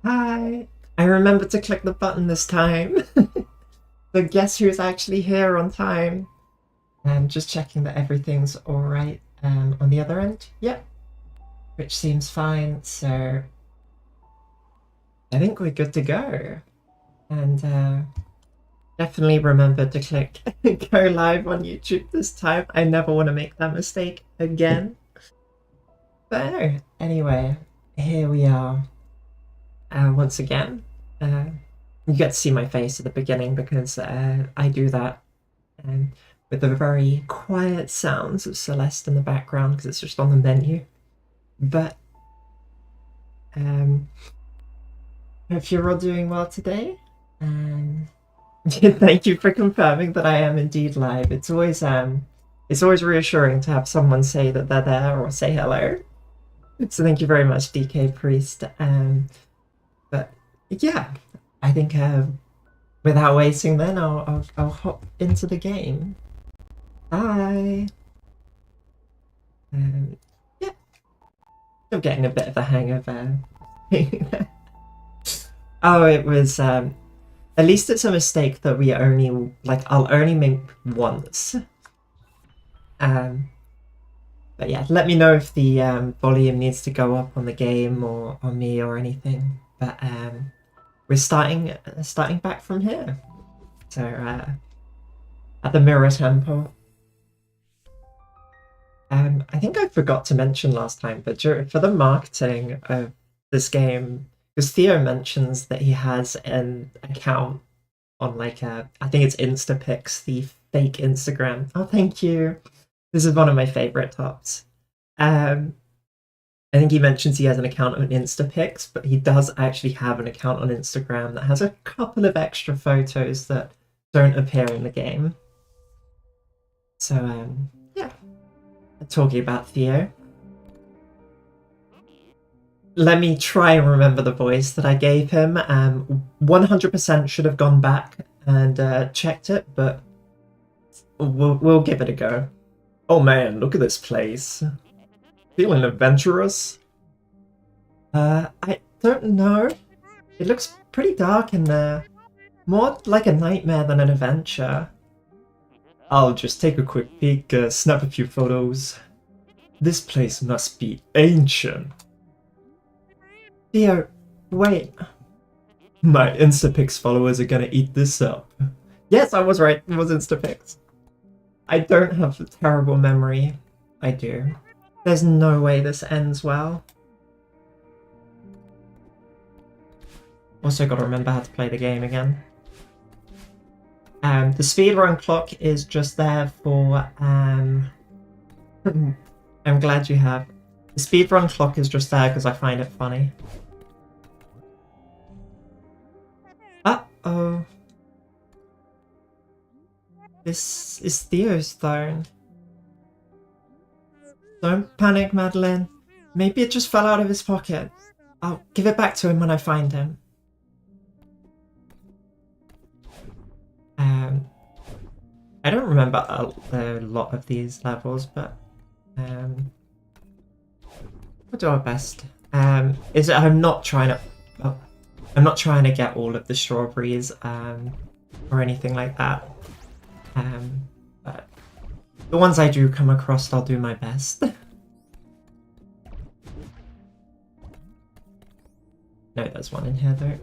Hi! I remembered to click the button this time. But guess who's actually here on time? Just checking that everything's alright on the other end. Yep, which seems fine, so I think we're good to go. And definitely remember to click go live on YouTube this time. I never want to make that mistake again. But anyway, here we are once again. You get to see my face at the beginning because I do that with the very quiet sounds of Celeste in the background because it's just on the menu. But hope you're all doing well today. Thank you for confirming that I am indeed live. It's always reassuring to have someone say that they're there or say hello. So thank you very much, DK Priest. But yeah, I think without wasting then, I'll hop into the game. Hi. Yeah, still getting a bit of a hang of Oh, it was at least it's a mistake that we only I'll only make once. But yeah, let me know if the volume needs to go up on the game or on me or anything. But we're starting back from here. So at the Mirror Temple. I think I forgot to mention last time, but for the marketing of this game, because Theo mentions that he has an account on I think it's Instapics, the fake Instagram. Oh, thank you. This is one of my favorite tops. I think he mentions he has an account on Instapics, but he does actually have an account on Instagram that has a couple of extra photos that don't appear in the game. So, yeah. Talking about Theo. Let me try and remember the voice that I gave him. 100% should have gone back and checked it, but we'll give it a go. Oh man, look at this place. Feeling adventurous? I don't know. It looks pretty dark in there. More like a nightmare than an adventure. I'll just take a quick peek, snap a few photos. This place must be ancient. Theo, wait. My Instapics followers are gonna eat this up. Yes, I was right. It was Instapics. I don't have a terrible memory. I do. There's no way this ends well. Also gotta remember how to play the game again. The speedrun clock is just there for... I'm glad you have. The speedrun clock is just there because I find it funny. Uh-oh. This is Theo's phone. Don't panic, Madeline. Maybe it just fell out of his pocket. I'll give it back to him when I find him. I don't remember a lot of these levels, but we'll do our best. I'm not trying to get all of the strawberries or anything like that. But the ones I do come across, I'll do my best. No, there's one in here though.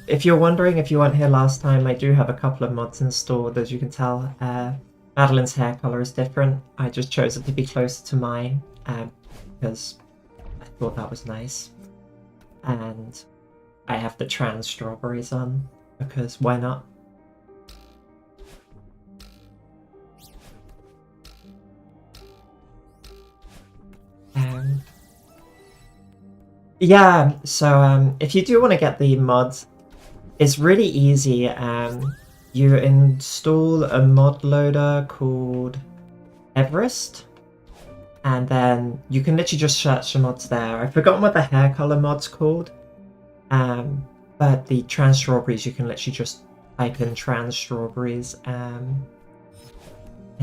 If you're wondering if you weren't here last time, I do have a couple of mods installed. As you can tell, Madeline's hair color is different. I just chose it to be closer to mine because I thought that was nice. And I have the trans strawberries on because why not? Yeah, so if you do want to get the mods, it's really easy. You install a mod loader called Everest, and then you can literally just search the mods there. I've forgotten what the hair color mod's called, but the trans strawberries, you can literally just type in trans strawberries, and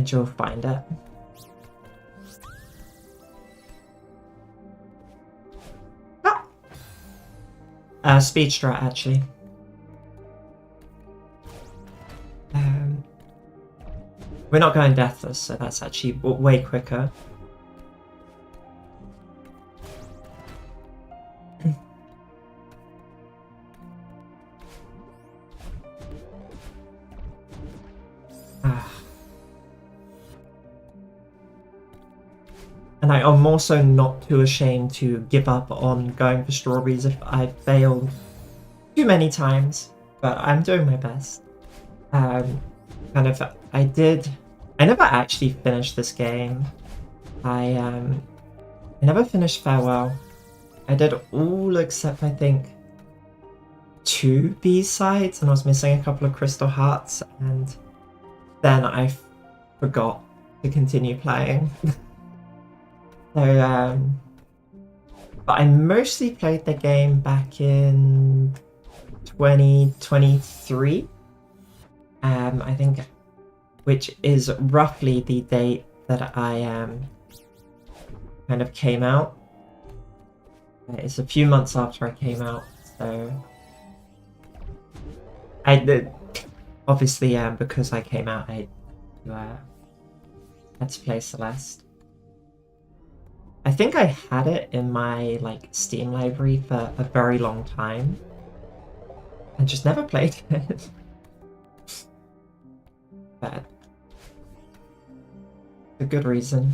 you'll find it. Speed strat, actually. We're not going deathless, so that's actually way quicker. And I'm also not too ashamed to give up on going for strawberries if I've failed too many times, but I'm doing my best. I never actually finished this game. I never finished Farewell. I did all except, I think, 2 B-sides, and I was missing a couple of Crystal Hearts, and then I forgot to continue playing. So, but I mostly played the game back in 2023, I think, which is roughly the date that I kind of came out. It's a few months after I came out, so I did obviously because I came out, I had to play Celeste. I think I had it in my Steam library for a very long time and just never played it. But a good reason.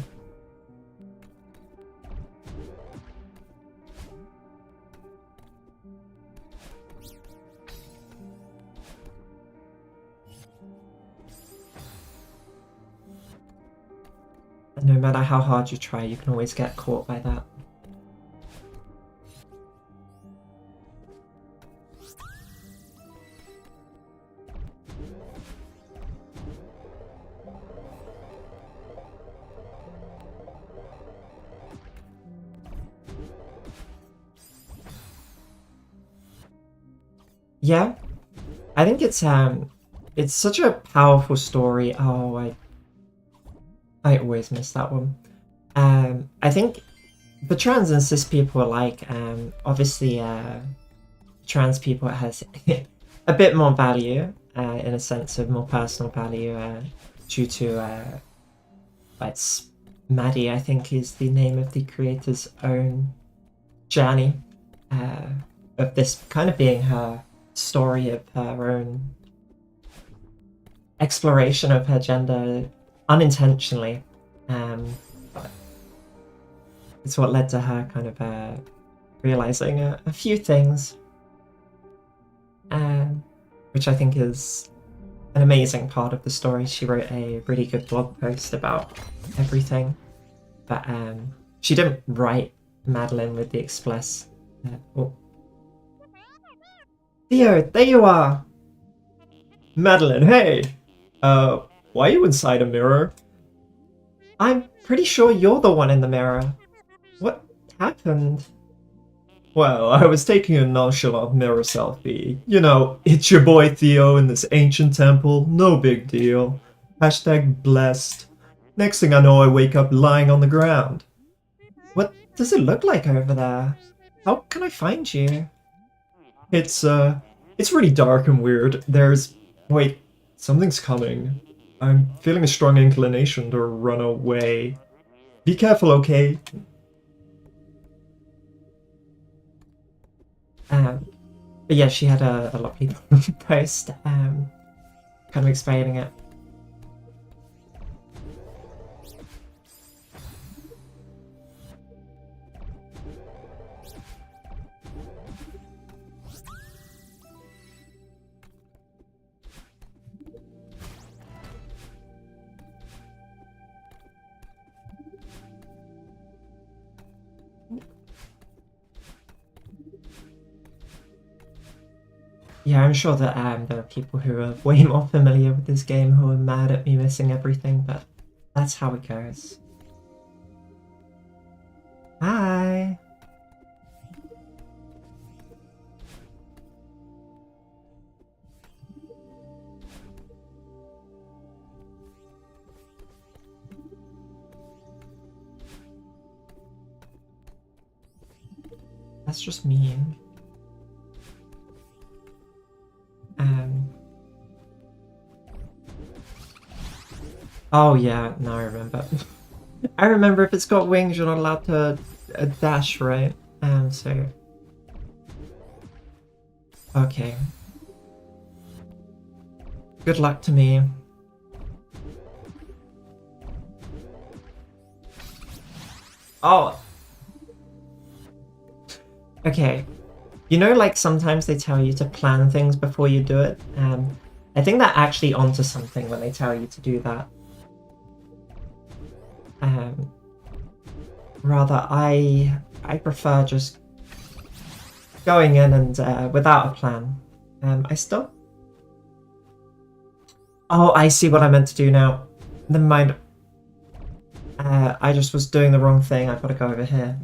No matter how hard you try, you can always get caught by that. Yeah, I think it's such a powerful story. Oh, I always miss that one. I think for trans and cis people alike, obviously trans people has a bit more value in a sense of more personal value due to it's Maddie, I think, is the name of the creator's own journey of this kind of being her story of her own exploration of her gender unintentionally, but it's what led to her kind of realizing a few things, which I think is an amazing part of the story. She wrote a really good blog post about everything, but she didn't write Madeline with the express. Oh. Theo, there you are! Madeline, hey! Why are you inside a mirror? I'm pretty sure you're the one in the mirror. What happened? Well, I was taking a nonchalant mirror selfie. You know, it's your boy Theo in this ancient temple, no big deal. Hashtag blessed. Next thing I know, I wake up lying on the ground. What does it look like over there? How can I find you? It's really dark and weird. Wait, something's coming. I'm feeling a strong inclination to run away. Be careful, okay? But yeah, she had a lovely post, kind of explaining it. Yeah, I'm sure that there are people who are way more familiar with this game who are mad at me missing everything, but that's how it goes. Hi! That's just mean. Oh yeah, now I remember. I remember if it's got wings, you're not allowed to dash, right? So... Okay. Good luck to me. Oh! Okay. You know, like, sometimes they tell you to plan things before you do it? I think they're actually onto something when they tell you to do that. Rather, I prefer just going in and without a plan. I still... Oh, I see what I meant to do now. Never mind. I just was doing the wrong thing. I've got to go over here.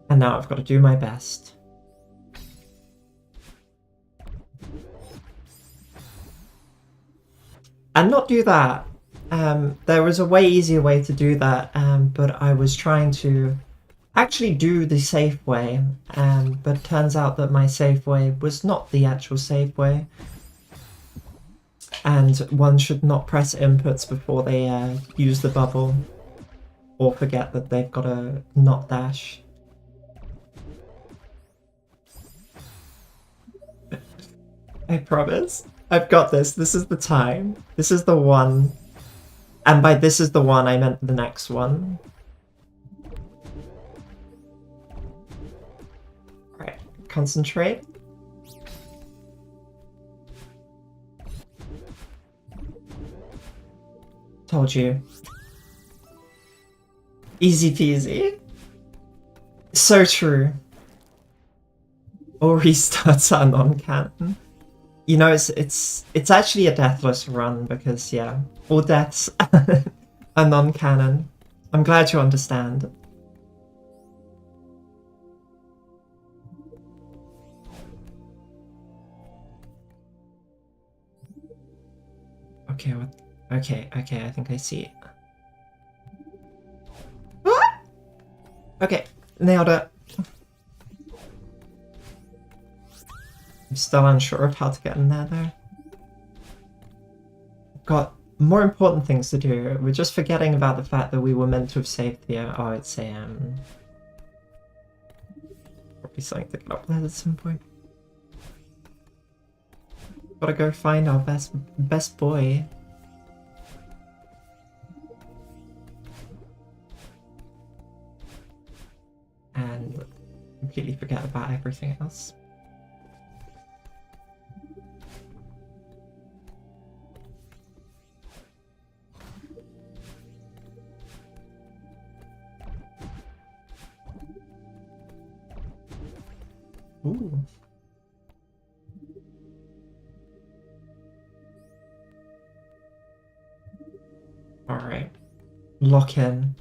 And now I've got to do my best. And not do that. There was a way easier way to do that, but I was trying to actually do the safe way, but it turns out that my safe way was not the actual safe way. And one should not press inputs before they use the bubble, or forget that they've got to not dash. I promise. I've got this. This is the time. This is the one. And by this is the one, I meant the next one. Alright, concentrate. Told you. Easy peasy. So true. Or restarts are non-canon. You know, it's actually a deathless run because, yeah, all deaths are non-canon. I'm glad you understand. Okay, what? Okay, I think I see it. Okay, nailed it. I'm still unsure of how to get in there, though. Got more important things to do. We're just forgetting about the fact that we were meant to have saved the... oh, it's a... probably something to get up there at some point. Gotta go find our best boy. And completely forget about everything else. Ooh. Alright. Lock in.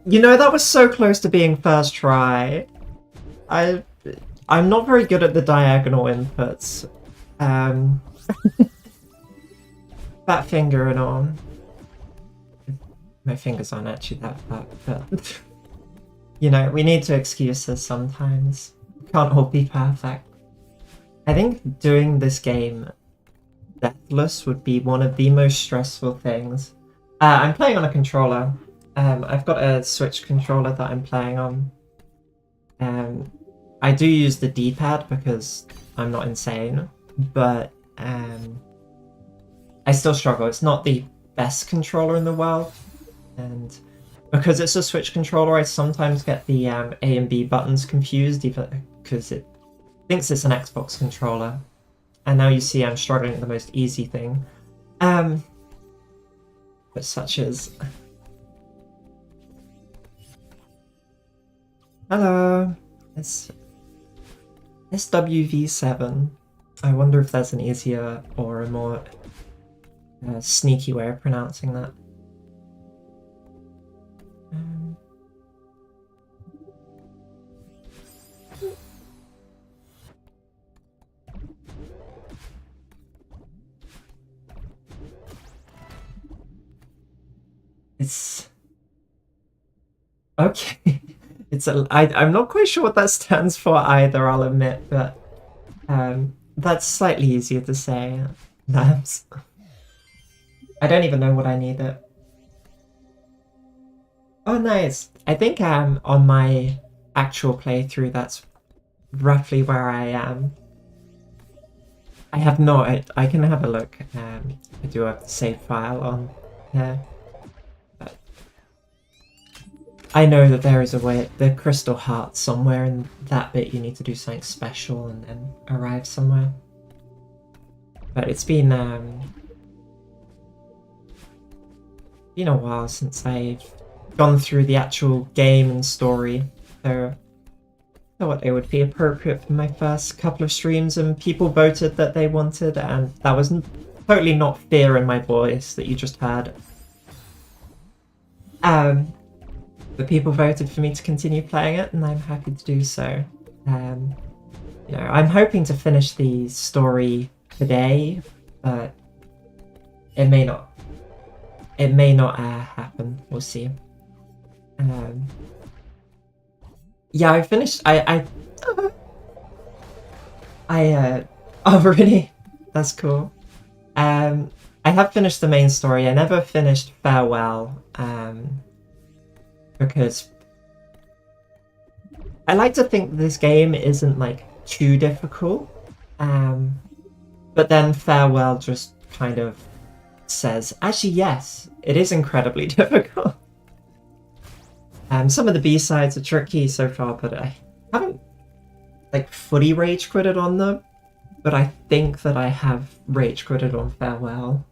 You know, that was so close to being first try. I'm not very good at the diagonal inputs. Fat finger and all. My fingers aren't actually that fat, but... you know, we need to excuse this sometimes. Can't all be perfect. I think doing this game deathless would be one of the most stressful things. I'm playing on a controller. I've got a Switch controller that I'm playing on. I do use the D-pad because I'm not insane, but I still struggle. It's not the best controller in the world, and because it's a Switch controller, I sometimes get the A and B buttons confused, even because it thinks it's an Xbox controller. And now you see I'm struggling with the most easy thing. But such as... Hello! It's SWV7. I wonder if there's an easier or a more sneaky way of pronouncing that. It's... okay. I'm not quite sure what that stands for either, I'll admit, but that's slightly easier to say. Labs. I don't even know what I need it. Oh, nice. I think on my actual playthrough, that's roughly where I am. I have not. I can have a look. I do have the save file on here. But I know that there is a way. The crystal heart somewhere in that bit. You need to do something special and then arrive somewhere. But it's been a while since I've gone through the actual game and story. So I thought it would be appropriate for my first couple of streams, and people voted that they wanted, and that was totally not fear in my voice that you just heard. The people voted for me to continue playing it, and I'm happy to do so. I'm hoping to finish the story today, but it may not. It may not happen. We'll see. Yeah, I finished. Oh, really? That's cool. I have finished the main story. I never finished Farewell, because I like to think this game isn't like too difficult. But then Farewell just kind of says, actually, yes, it is incredibly difficult. Some of the B-sides are tricky so far, but I haven't like fully rage quitted on them. But I think that I have rage quitted on Farewell.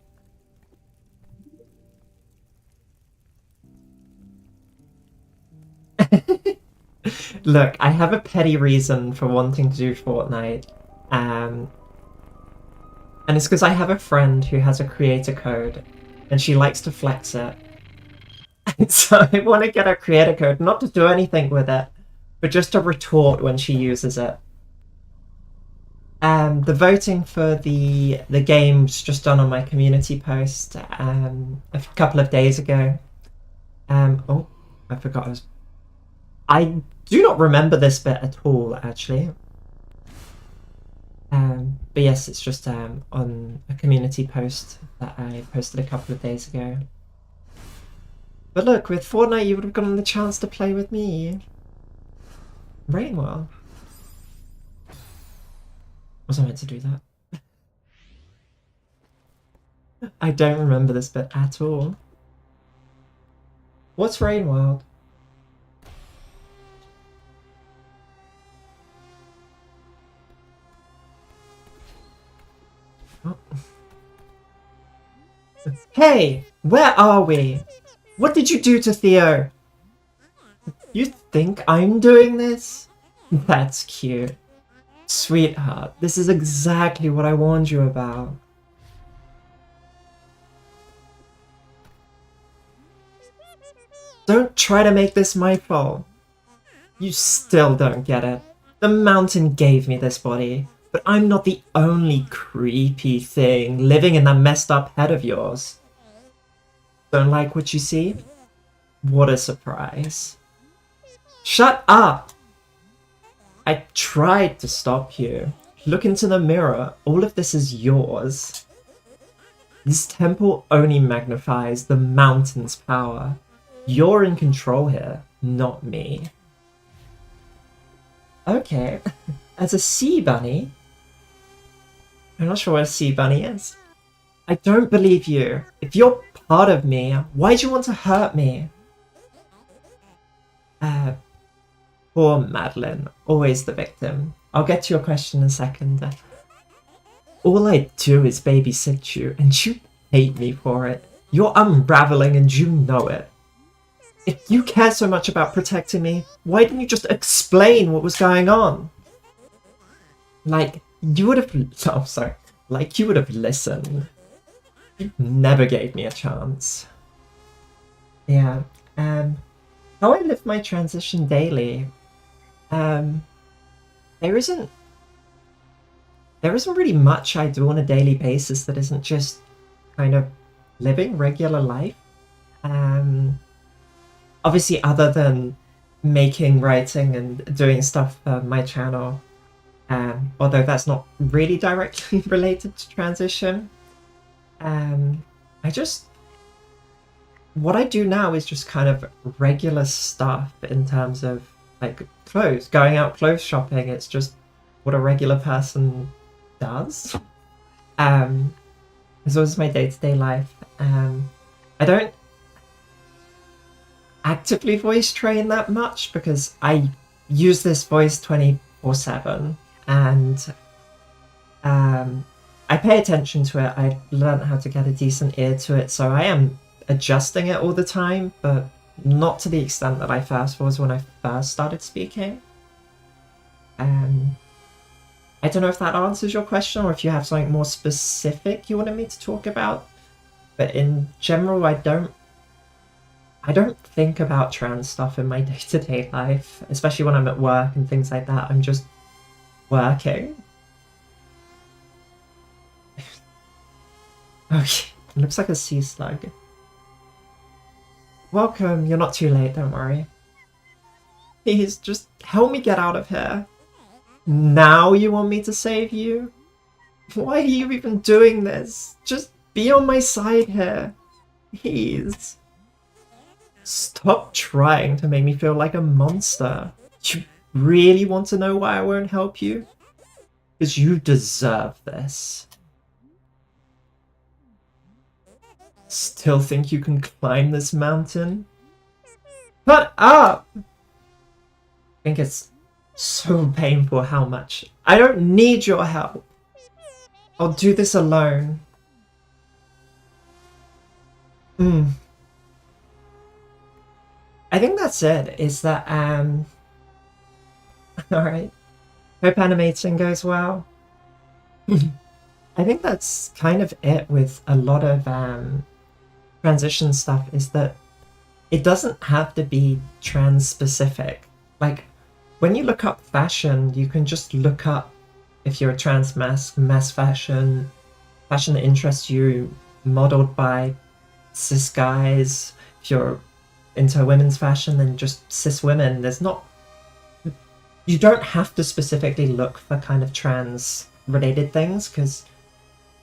Look, I have a petty reason for wanting to do Fortnite. And it's because I have a friend who has a creator code, and she likes to flex it. And so I want to get her creator code, not to do anything with it, but just to retort when she uses it. The voting for the game's just done on my community post a couple of days ago. Oh, I forgot. I do not remember this bit at all, actually. But yes, it's just on a community post that I posted a couple of days ago. But look, with Fortnite, you would have gotten the chance to play with me. Rainwell. Was I meant to do that? I don't remember this bit at all. What's Rainworld? Oh. Hey, where are we? What did you do to Theo? You think I'm doing this? That's cute. Sweetheart, this is exactly what I warned you about. Don't try to make this my fault. You still don't get it. The mountain gave me this body, but I'm not the only creepy thing living in that messed up head of yours. Don't like what you see? What a surprise. Shut up! I tried to stop you. Look into the mirror. All of this is yours. This temple only magnifies the mountain's power. You're in control here, not me. Okay. As a sea bunny... I'm not sure what a sea bunny is. I don't believe you. If you're part of me, why do you want to hurt me? Poor Madeline. Always the victim. I'll get to your question in a second. All I do is babysit you, and you hate me for it. You're unraveling and you know it. If you care so much about protecting me, why didn't you just explain what was going on? Like, you would have... Oh, sorry. Like, you would have listened. You never gave me a chance. Yeah, how I live my transition daily, there isn't really much I do on a daily basis that isn't just kind of living regular life. Obviously, other than making, writing, and doing stuff for my channel. Although that's not really directly related to transition. What I do now is just kind of regular stuff in terms of like clothes, going out clothes shopping. It's just what a regular person does. As well as my day-to-day life. I don't actively voice train that much because I use this voice 24/7, and I pay attention to it. I learned how to get a decent ear to it, so I am adjusting it all the time, but not to the extent that I first was when I first started speaking. I don't know if that answers your question or if you have something more specific you wanted me to talk about, but in general, I don't think about trans stuff in my day-to-day life, especially when I'm at work and things like that. I'm just working. Okay, it looks like a sea slug. Welcome, you're not too late, don't worry. Please, just help me get out of here. Now you want me to save you? Why are you even doing this? Just be on my side here. Please. Stop trying to make me feel like a monster. You really want to know why I won't help you? Because you deserve this. Still think you can climb this mountain? Shut up! I think it's so painful how much. I don't need your help. I'll do this alone. I think that's it, is that, alright. Hope animating goes well. I think that's kind of it with a lot of, transition stuff, is that it doesn't have to be trans specific. Like, when you look up fashion, you can just look up if you're a trans mass fashion that interests you, modeled by cis guys. If you're into women's fashion, then just cis women. You don't have to specifically look for kind of trans related things, because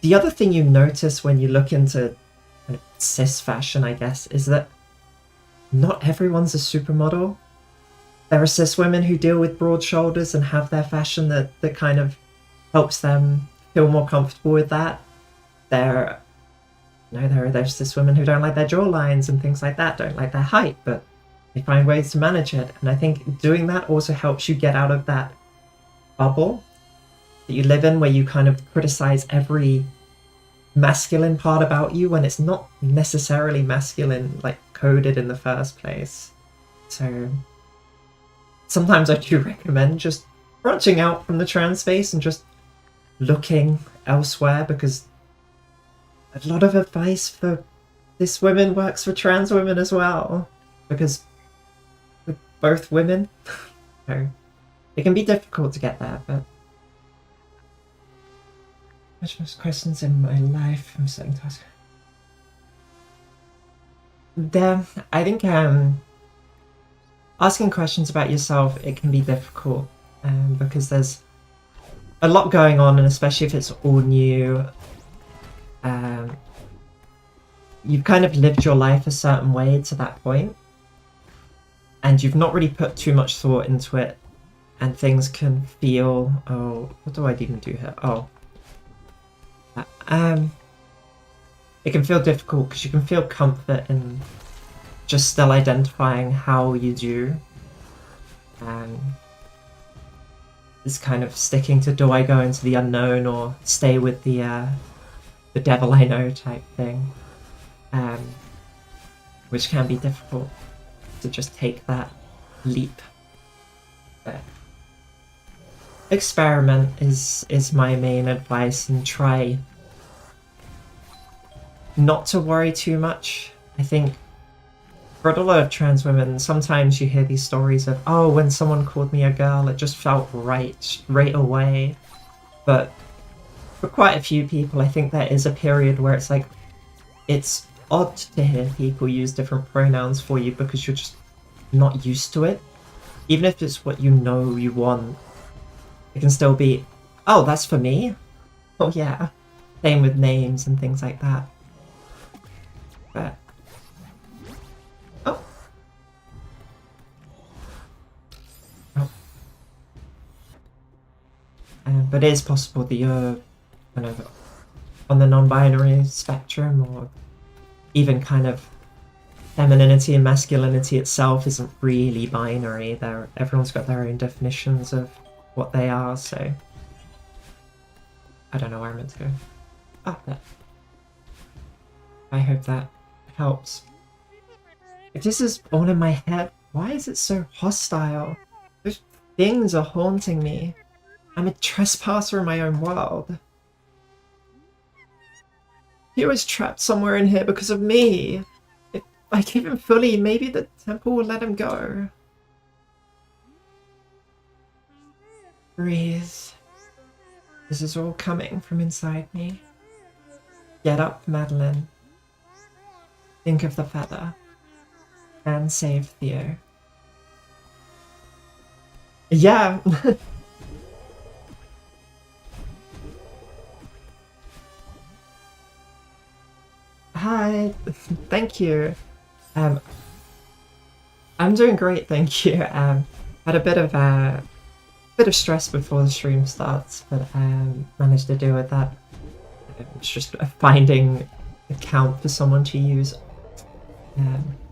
the other thing you notice when you look into kind of cis fashion, I guess, is that not everyone's a supermodel. There are cis women who deal with broad shoulders and have their fashion that kind of helps them feel more comfortable with that. There are those cis women who don't like their jawlines and things like that, don't like their height, but they find ways to manage it. And I think doing that also helps you get out of that bubble that you live in, where you kind of criticize every masculine part about you when it's not necessarily masculine, like coded in the first place. So sometimes I do recommend just branching out from the trans space and just looking elsewhere, because a lot of advice for cis women works for trans women as well, because we're both women. So it can be difficult to get there, but most questions in my life. I'm starting to ask. I think asking questions about yourself, it can be difficult, because there's a lot going on, and especially if it's all new. You've kind of lived your life a certain way to that point, and you've not really put too much thought into it, and things can feel, oh, what do I even do here? Oh. It can feel difficult because you can feel comfort in just still identifying how you do. This kind of sticking to, do I go into the unknown or stay with the devil I know type thing, which can be difficult to just take that leap. But experiment is my main advice, and try not to worry too much. I think for a lot of trans women, sometimes you hear these stories of, oh, when someone called me a girl, it just felt right away. But for quite a few people, I think there is a period where it's like, it's odd to hear people use different pronouns for you because you're just not used to it. even if it's what you know you want, it can still be, oh, that's for me? Oh yeah. Same with names and things like that. But oh. Oh. But it is possible that you're kind of on the non-binary spectrum, or even kind of femininity and masculinity itself isn't really binary. Everyone's got their own definitions of what they are, so I don't know where I'm meant to go. Ah, there. I hope that helps. If this is all in my head, why is it so hostile? Those things are haunting me. I'm a trespasser in my own world. He was trapped somewhere in here because of me. If I give him fully, maybe the temple will let him go. Breathe. This is all coming from inside me. Get up, Madeline. Think of the feather. And save Theo. Yeah. Hi. Thank you. I'm doing great, thank you. Had a bit of stress before the stream starts, but managed to deal with that. It's just finding a count for someone to use.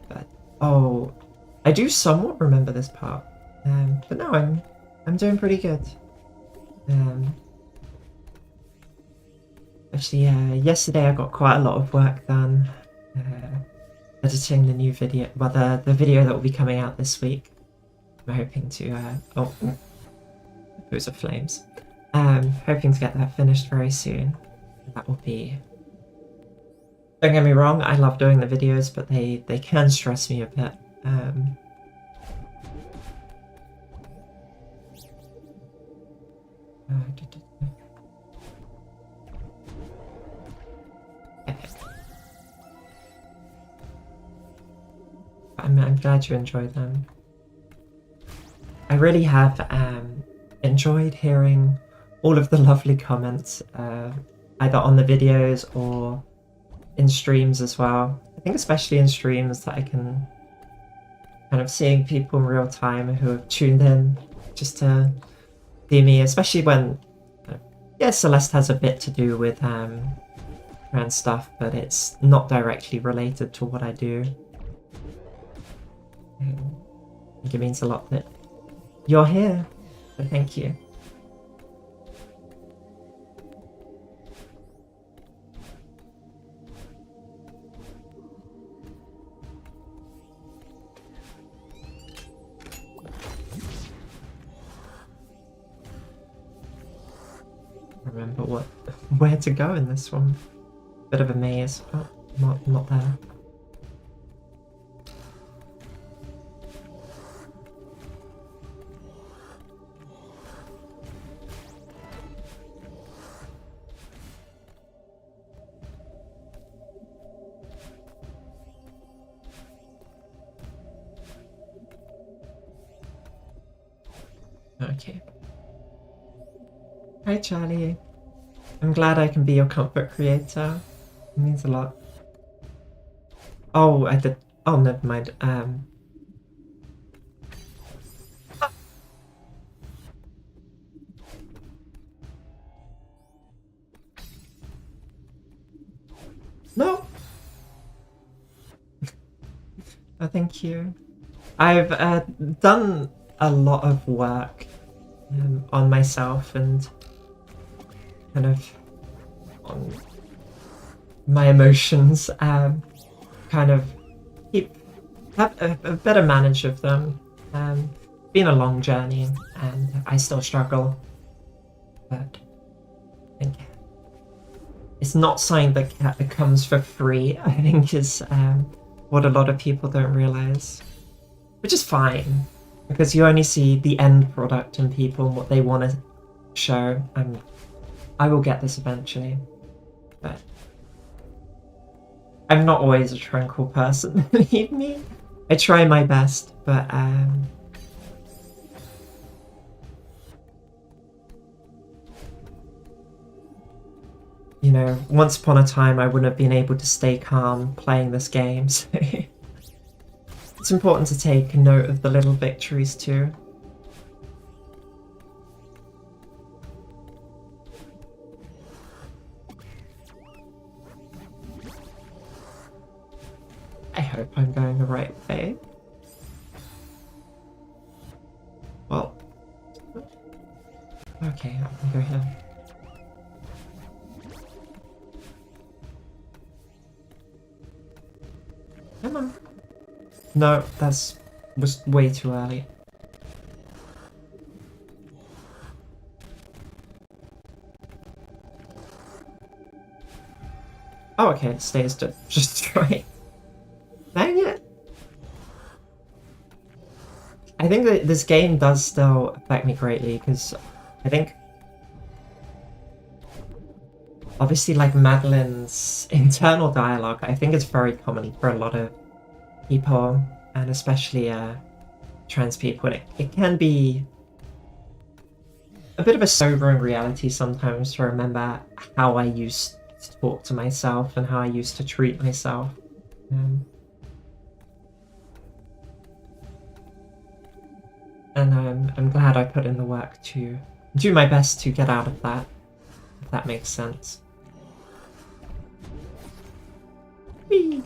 But oh, I do somewhat remember this part. But no, I'm doing pretty good. Actually, yesterday I got quite a lot of work done. Editing the new video, well, the video that will be coming out this week. I'm hoping to, oh, those are flames. Hoping to get that finished very soon. That will be... Don't get me wrong, I love doing the videos, but they can stress me a bit. I'm glad you enjoyed them. I really have enjoyed hearing all of the lovely comments, either on the videos or in streams as well. I think especially in streams that I can kind of seeing people in real time who have tuned in just to see me, especially when, yeah, Celeste has a bit to do with trans stuff, but it's not directly related to what I do. I think it means a lot that you're here, so thank you. Remember where to go in this one. Bit of a maze. Oh, not there. Okay. Hi, Charlie. I'm glad I can be your comfort creator. It means a lot. Oh, I did. Oh, never mind. No. Oh, thank you. I've done a lot of work on myself and kind of on my emotions, kind of have a better manage of them. Been a long journey and I still struggle, but I think it's not something that comes for free, I think is what a lot of people don't realize, which is fine because you only see the end product in people and what they want to show, and I will get this eventually, but I'm not always a tranquil person, believe me. I try my best, but you know, once upon a time I wouldn't have been able to stay calm playing this game, so it's important to take note of the little victories too. I hope I'm going the right way. Well, okay, I can go here. Come on. No, was way too early. Oh, okay, it stays just straight. Dang it! I think that this game does still affect me greatly, because I think obviously like Madeline's internal dialogue, I think it's very common for a lot of people, and especially trans people. It can be a bit of a sobering reality sometimes to remember how I used to talk to myself and how I used to treat myself. And I'm glad I put in the work to do my best to get out of that, if that makes sense. Whee!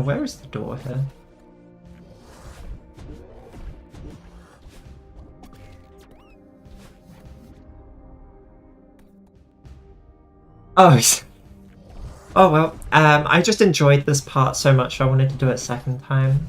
Where is the door here? Oh, oh well. I just enjoyed this part so much I wanted to do it a second time.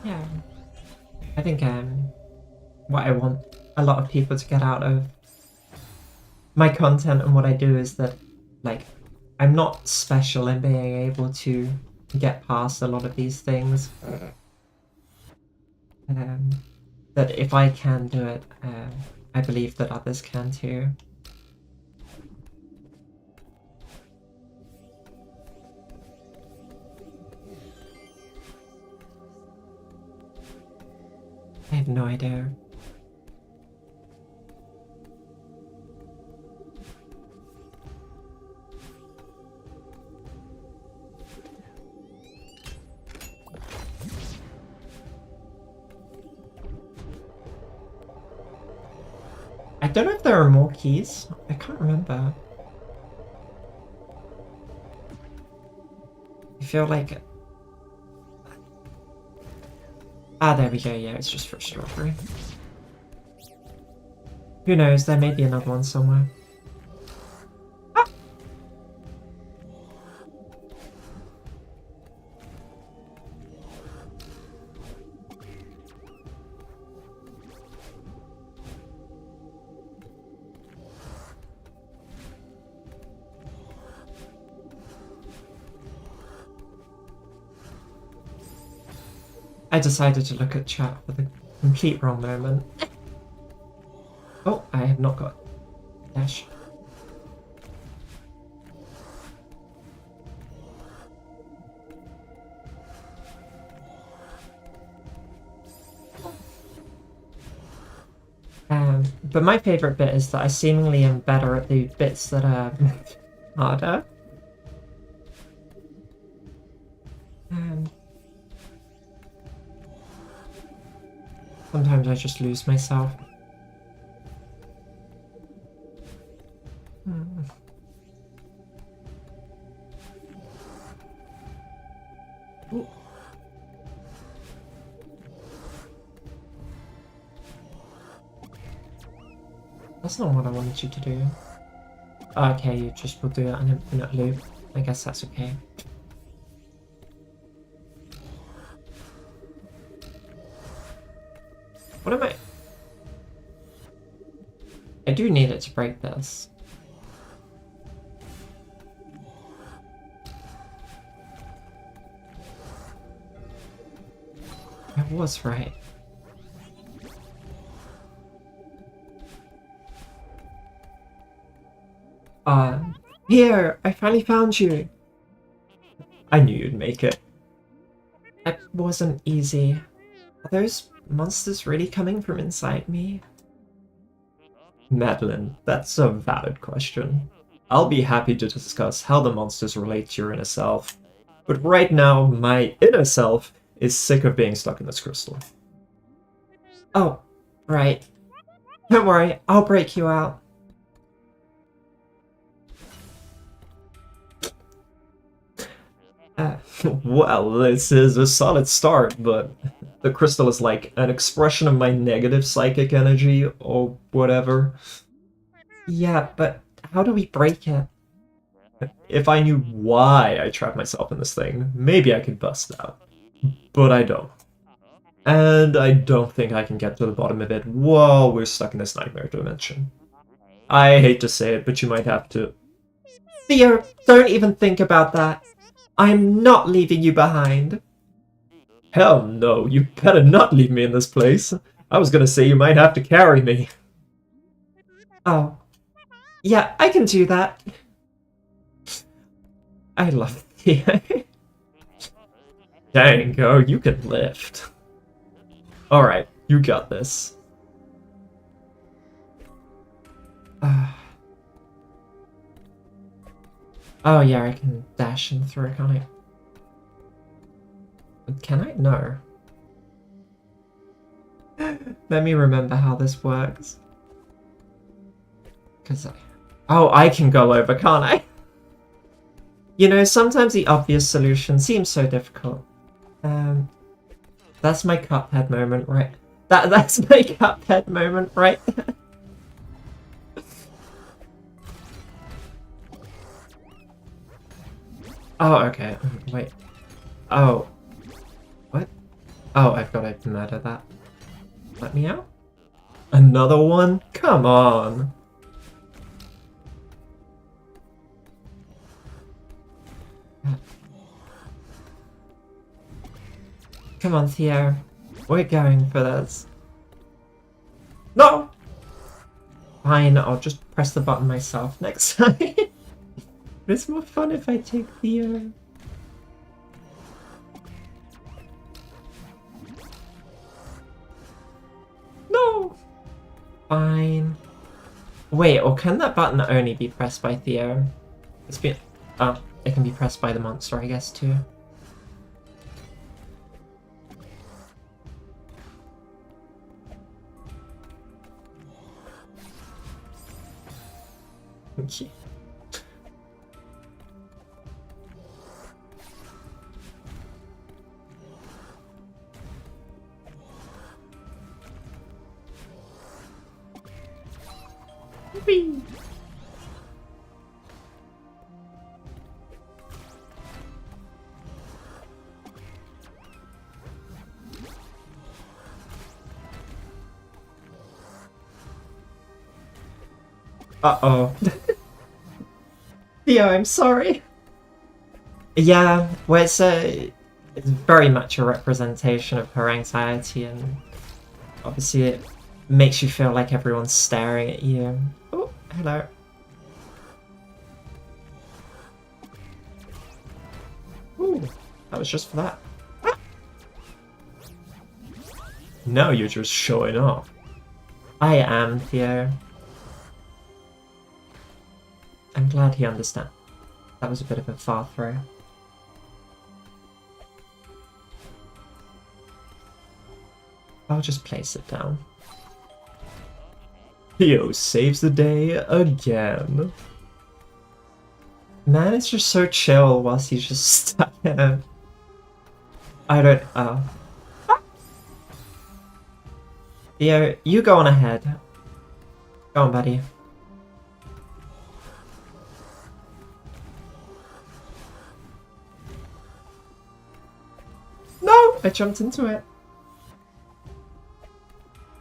Yeah, I think what I want a lot of people to get out of my content and what I do is that, like, I'm not special in being able to get past a lot of these things. That if I can do it, I believe that others can too. I have no idea. I don't know if there are more keys. I can't remember. I feel like... Ah, there we go, yeah, it's just for a strawberry. Who knows, there may be another one somewhere. Ah! I decided to look at chat for the complete wrong moment. Oh, I have not got dash. But my favourite bit is that I seemingly am better at the bits that are harder. Sometimes I just lose myself. Ooh. That's not what I wanted you to do. Okay, you just will do it an infinite loop. I guess that's okay. What am I? I do need it to break this. I was right. Here! I finally found you! I knew you'd make it. It wasn't easy. Are those monsters really coming from inside me? Madeline, that's a valid question. I'll be happy to discuss how the monsters relate to your inner self. But right now, my inner self is sick of being stuck in this crystal. Oh, right. Don't worry, I'll break you out. Well, this is a solid start, but the crystal is like an expression of my negative psychic energy or whatever. Yeah, but how do we break it? If I knew why I trapped myself in this thing, maybe I could bust it out. But I don't. And I don't think I can get to the bottom of it while we're stuck in this nightmare dimension. I hate to say it, but you might have to... Theo, don't even think about that. I'm not leaving you behind. Hell no, you better not leave me in this place. I was gonna say you might have to carry me. Oh. Yeah, I can do that. I love Theo. Dang, girl, you can lift. Alright, you got this. Oh yeah, I can dash in through, can't I? Can I? No. Let me remember how this works. Oh, I can go over, can't I? You know, sometimes the obvious solution seems so difficult. That's my Cuphead moment, right? That's my Cuphead moment, right? Oh, okay. Wait. Oh. What? Oh, I've got to murder that. Let me out? Another one? Come on. Come on, Theo. We're going for this. No! Fine, I'll just press the button myself next time. It's more fun if I take Theo. No! Fine. Wait, or can that button only be pressed by Theo? It's been... Oh, it can be pressed by the monster, I guess, too. Okay. Whee! Uh-oh. Theo, I'm sorry. Yeah, well, it's very much a representation of her anxiety, and obviously it makes you feel like everyone's staring at you. Oh, hello. Ooh, that was just for that. Ah! Now you're just showing off. I am, Theo. I'm glad he understands. That was a bit of a far throw. I'll just place it down. Theo saves the day again. Man, it's just so chill whilst he's just stuck there. I don't... Oh. Theo, you go on ahead. Go on, buddy. No! I jumped into it.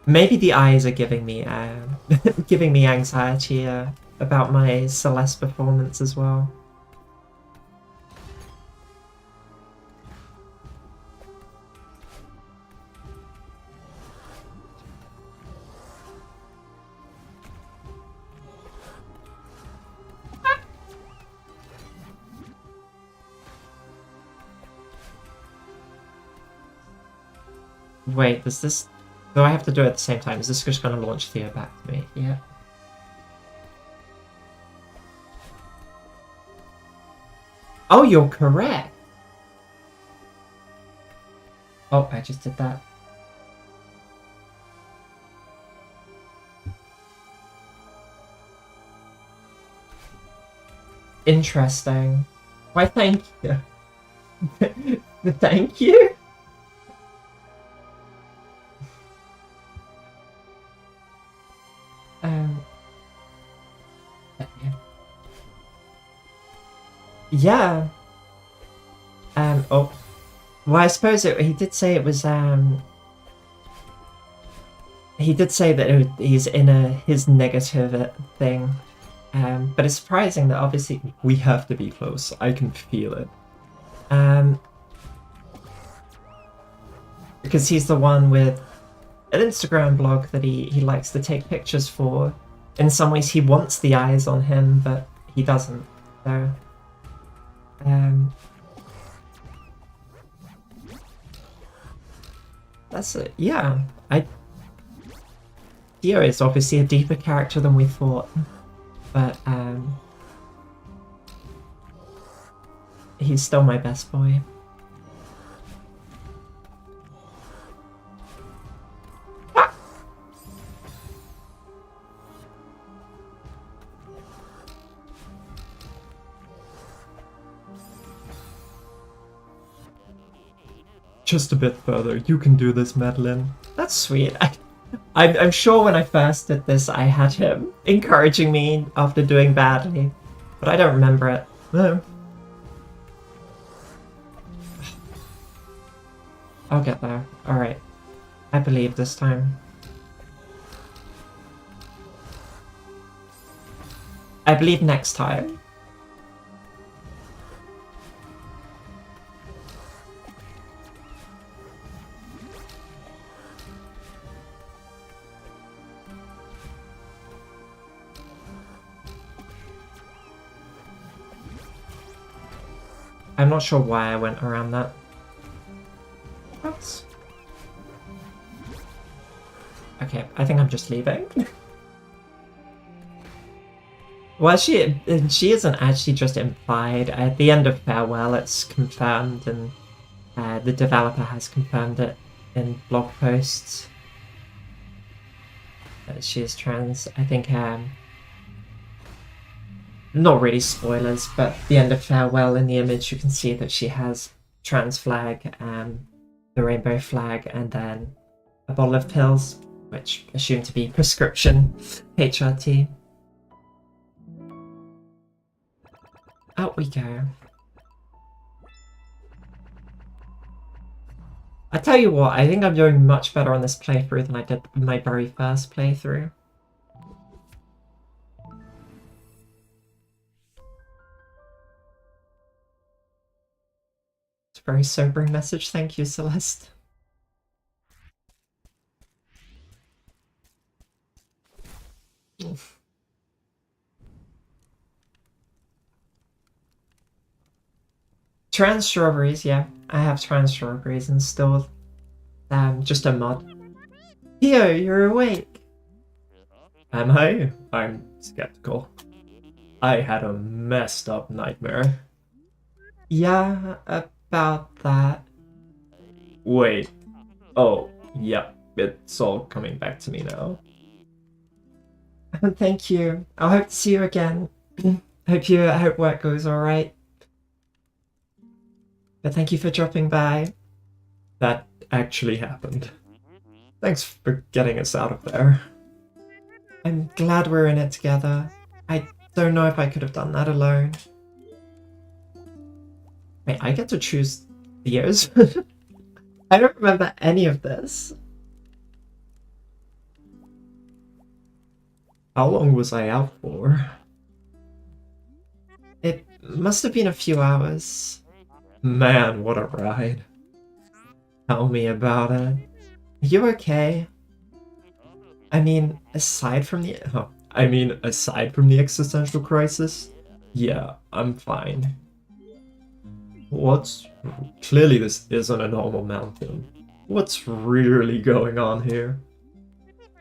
Maybe the eyes are giving me giving me anxiety about my Celeste performance as well. Wait, does this... Do I have to do it at the same time? Is this just going to launch Theo back to me? Yeah. Oh, you're correct! Oh, I just did that. Interesting. Why, thank you. Thank you? Yeah. Oh. Well, I suppose he did say it was, he did say that he's in his negative thing. But it's surprising that obviously we have to be close. I can feel it. Because he's the one with an Instagram blog that he likes to take pictures for. In some ways, he wants the eyes on him, but he doesn't. So, that's it. Yeah, Theo is obviously a deeper character than we thought, but he's still my best boy. Just a bit further. You can do this, Madeline. That's sweet. I'm sure when I first did this, I had him encouraging me after doing badly, but I don't remember it. No. I'll get there. Alright. I believe this time. I believe next time. I'm not sure why I went around that. Oops. Okay, I think I'm just leaving. Well, she isn't actually just implied. At the end of Farewell, it's confirmed, and the developer has confirmed it in blog posts. That she is trans. I think, not really spoilers, but the end of Farewell, in the image you can see that she has trans flag, the rainbow flag, and then a bottle of pills, which assumed to be prescription HRT. Out we go. I tell you what, I think I'm doing much better on this playthrough than I did my very first playthrough. It's a very sobering message. Thank you, Celeste. Trans strawberries, yeah. I have trans strawberries and still just a mod. Theo, you're awake. Am I? I'm skeptical. I had a messed up nightmare. Yeah, about that. Wait. Oh, yeah. It's all coming back to me now. Thank you. I hope to see you again. Hope work goes alright. But thank you for dropping by. That actually happened. Thanks for getting us out of there. I'm glad we're in it together. I don't know if I could have done that alone. Wait, I get to choose Theo's? I don't remember any of this. How long was I out for? It must have been a few hours. Man, what a ride. Tell me about it. Are you okay? Aside from the existential crisis, yeah, I'm fine. Clearly this isn't a normal mountain. What's really going on here?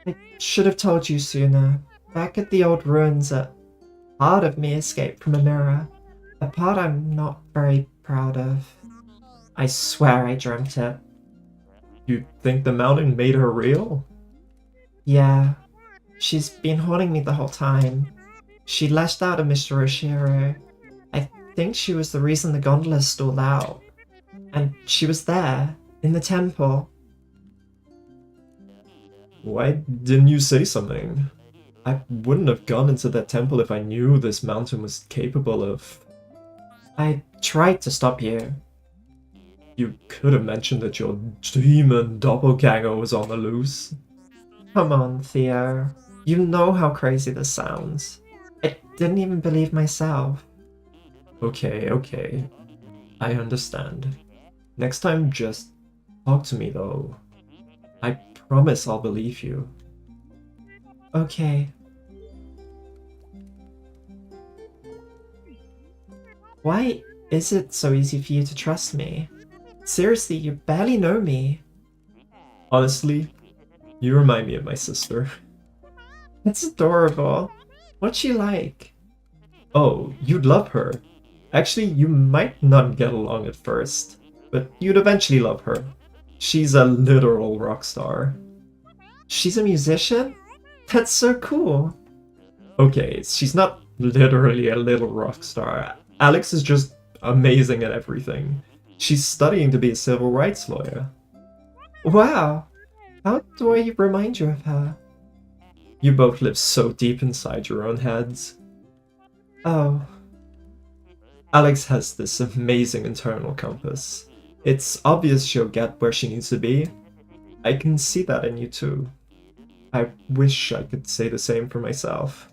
I should have told you sooner. Back at the old ruins, a part of me escaped from a mirror. A part I'm not very proud of. I swear I dreamt it. You think the mountain made her real? Yeah. She's been haunting me the whole time. She lashed out at Mr. Oshiro. I think she was the reason the gondola stalled out. And she was there, in the temple. Why didn't you say something? I wouldn't have gone into that temple if I knew this mountain was capable of... I tried to stop you. You could have mentioned that your demon doppelganger was on the loose. Come on, Theo. You know how crazy this sounds. I didn't even believe myself. Okay. I understand. Next time, just talk to me, though. I promise I'll believe you. Okay. Why is it so easy for you to trust me? Seriously, you barely know me. Honestly, you remind me of my sister. That's adorable. What's she like? Oh, you'd love her. Actually, you might not get along at first, but you'd eventually love her. She's a literal rock star. She's a musician? That's so cool. Okay, she's not literally a little rock star. Alex is just amazing at everything. She's studying to be a civil rights lawyer. Wow! How do I remind you of her? You both live so deep inside your own heads. Oh. Alex has this amazing internal compass. It's obvious she'll get where she needs to be. I can see that in you too. I wish I could say the same for myself.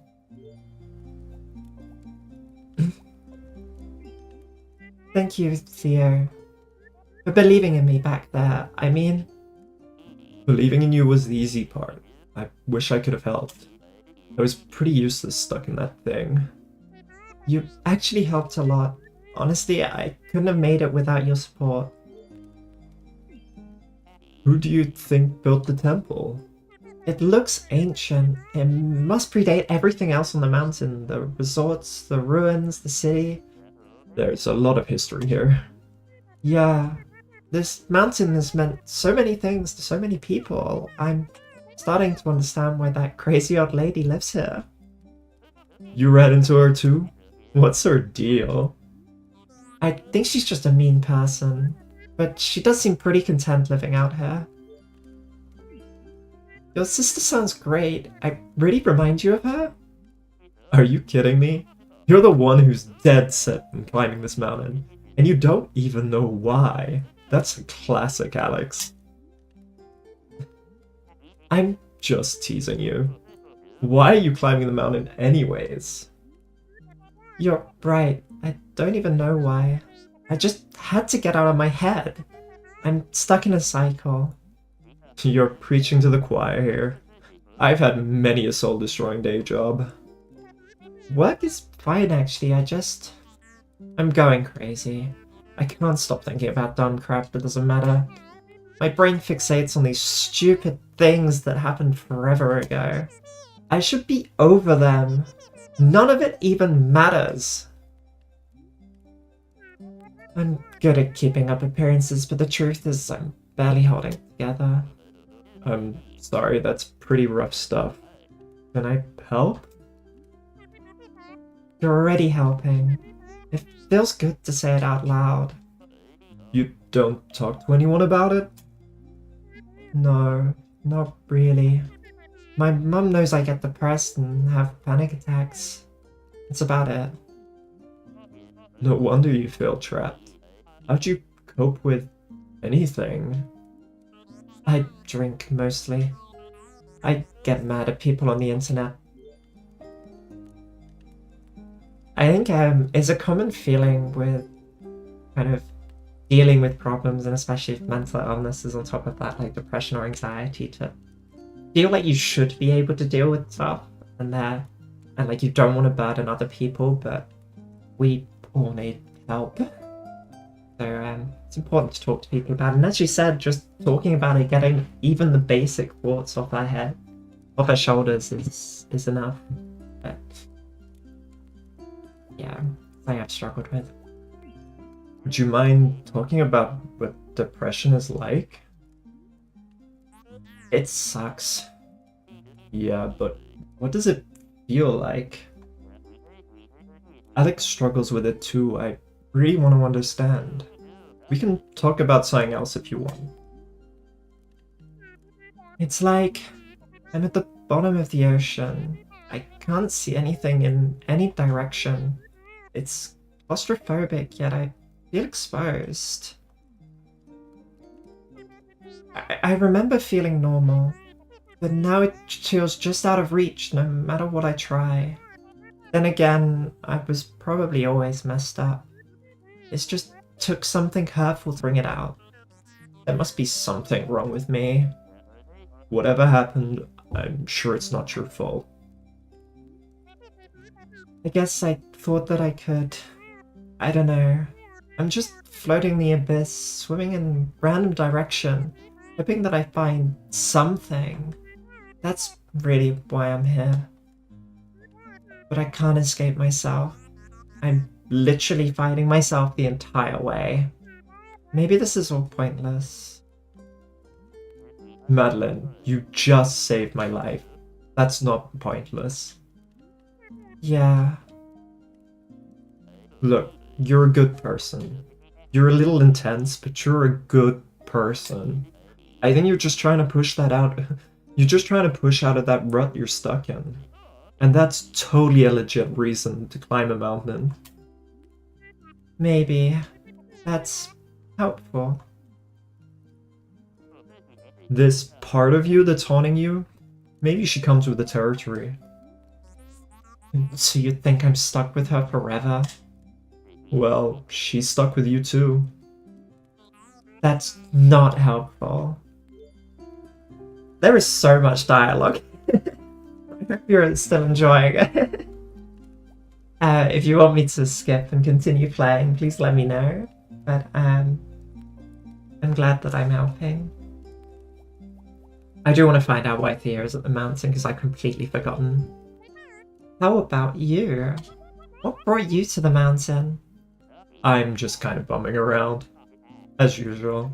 Thank you, Theo, for believing in me back there. Believing in you was the easy part. I wish I could have helped. I was pretty useless stuck in that thing. You actually helped a lot. Honestly, I couldn't have made it without your support. Who do you think built the temple? It looks ancient. It must predate everything else on the mountain. The resorts, the ruins, the city. There's a lot of history here. Yeah. This mountain has meant so many things to so many people. I'm starting to understand why that crazy old lady lives here. You ran into her too? What's her deal? I think she's just a mean person, but she does seem pretty content living out here. Your sister sounds great. I really remind you of her? Are you kidding me? You're the one who's dead set on climbing this mountain, and you don't even know why. That's a classic, Alex. I'm just teasing you. Why are you climbing the mountain anyways? You're right. I don't even know why. I just had to get out of my head. I'm stuck in a cycle. You're preaching to the choir here. I've had many a soul-destroying day job. Work is fine, actually. I'm going crazy. I can't stop thinking about dumb crap that doesn't matter. My brain fixates on these stupid things that happened forever ago. I should be over them. None of it even matters. I'm good at keeping up appearances, but the truth is I'm barely holding it together. I'm sorry, that's pretty rough stuff. Can I help? You're already helping. It feels good to say it out loud. You don't talk to anyone about it? No, not really. My mum knows I get depressed and have panic attacks. That's about it. No wonder you feel trapped. How'd you cope with anything? I drink mostly. I get mad at people on the internet. I think it's a common feeling with kind of dealing with problems, and especially if mental illness is on top of that, like depression or anxiety, to feel like you should be able to deal with stuff and like you don't want to burden other people, but we all need help. So it's important to talk to people about it. And as you said, just talking about it, getting even the basic thoughts off our head, off our shoulders is enough. But yeah, something I've struggled with. Would you mind talking about what depression is like? It sucks. Yeah, but what does it feel like? Alex struggles with it too. I really want to understand. We can talk about something else if you want. It's like I'm at the bottom of the ocean. I can't see anything in any direction. It's claustrophobic, yet I feel exposed. I remember feeling normal, but now it feels just out of reach no matter what I try. Then again, I was probably always messed up. It just took something hurtful to bring it out. There must be something wrong with me. Whatever happened, I'm sure it's not your fault. I guess I thought that I could... I don't know. I'm just floating in the abyss, swimming in random direction, hoping that I find something. That's really why I'm here. But I can't escape myself. I'm literally fighting myself the entire way. Maybe this is all pointless. Madeline, you just saved my life. That's not pointless. Yeah. Look, you're a good person. You're a little intense, but you're a good person. I think you're just trying to push that out. You're just trying to push out of that rut you're stuck in. And that's totally a legit reason to climb a mountain. Maybe. That's helpful. This part of you that's haunting you, maybe she comes with the territory. So you think I'm stuck with her forever? Well, she's stuck with you too. That's not helpful. There is so much dialogue. I hope you're still enjoying it. If you want me to skip and continue playing, please let me know. But I'm glad that I'm helping. I do want to find out why Thea is at the mountain, because I've completely forgotten. How about you? What brought you to the mountain? I'm just kind of bumming around, as usual.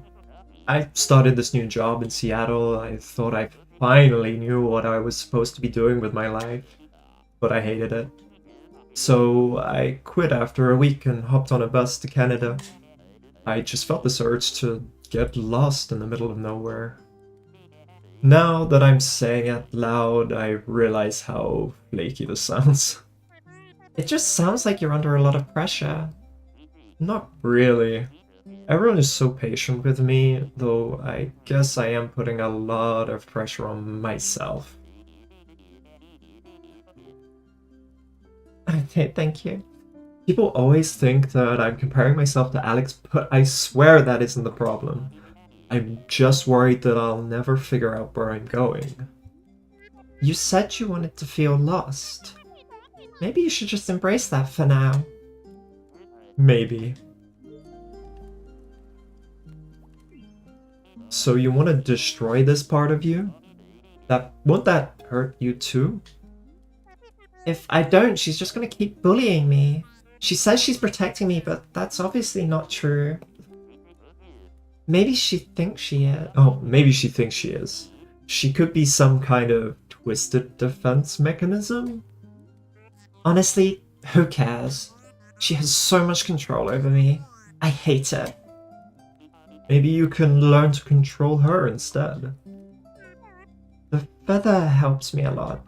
I started this new job in Seattle. I thought I finally knew what I was supposed to be doing with my life, but I hated it. So I quit after a week and hopped on a bus to Canada. I just felt this urge to get lost in the middle of nowhere. Now that I'm saying it loud, I realize how flaky this sounds. It just sounds like you're under a lot of pressure. Not really. Everyone is so patient with me, though I guess I am putting a lot of pressure on myself. Okay, thank you. People always think that I'm comparing myself to Alex, but I swear that isn't the problem. I'm just worried that I'll never figure out where I'm going. You said you wanted to feel lost. Maybe you should just embrace that for now. Maybe. So you want to destroy this part of you? Won't that hurt you too? If I don't, she's just going to keep bullying me. She says she's protecting me, but that's obviously not true. Maybe she thinks she is. Oh, maybe she thinks she is. She could be some kind of twisted defense mechanism? Honestly, who cares? She has so much control over me. I hate it. Maybe you can learn to control her instead. The feather helps me a lot.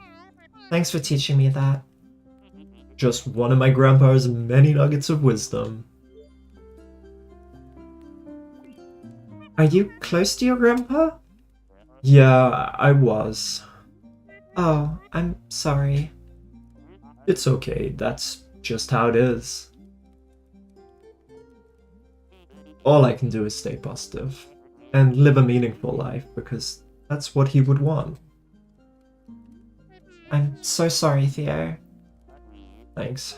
Thanks for teaching me that. Just one of my grandpa's many nuggets of wisdom. Are you close to your grandpa? Yeah, I was. Oh, I'm sorry. It's okay, that's just how it is. All I can do is stay positive and live a meaningful life because that's what he would want. I'm so sorry, Theo. Thanks.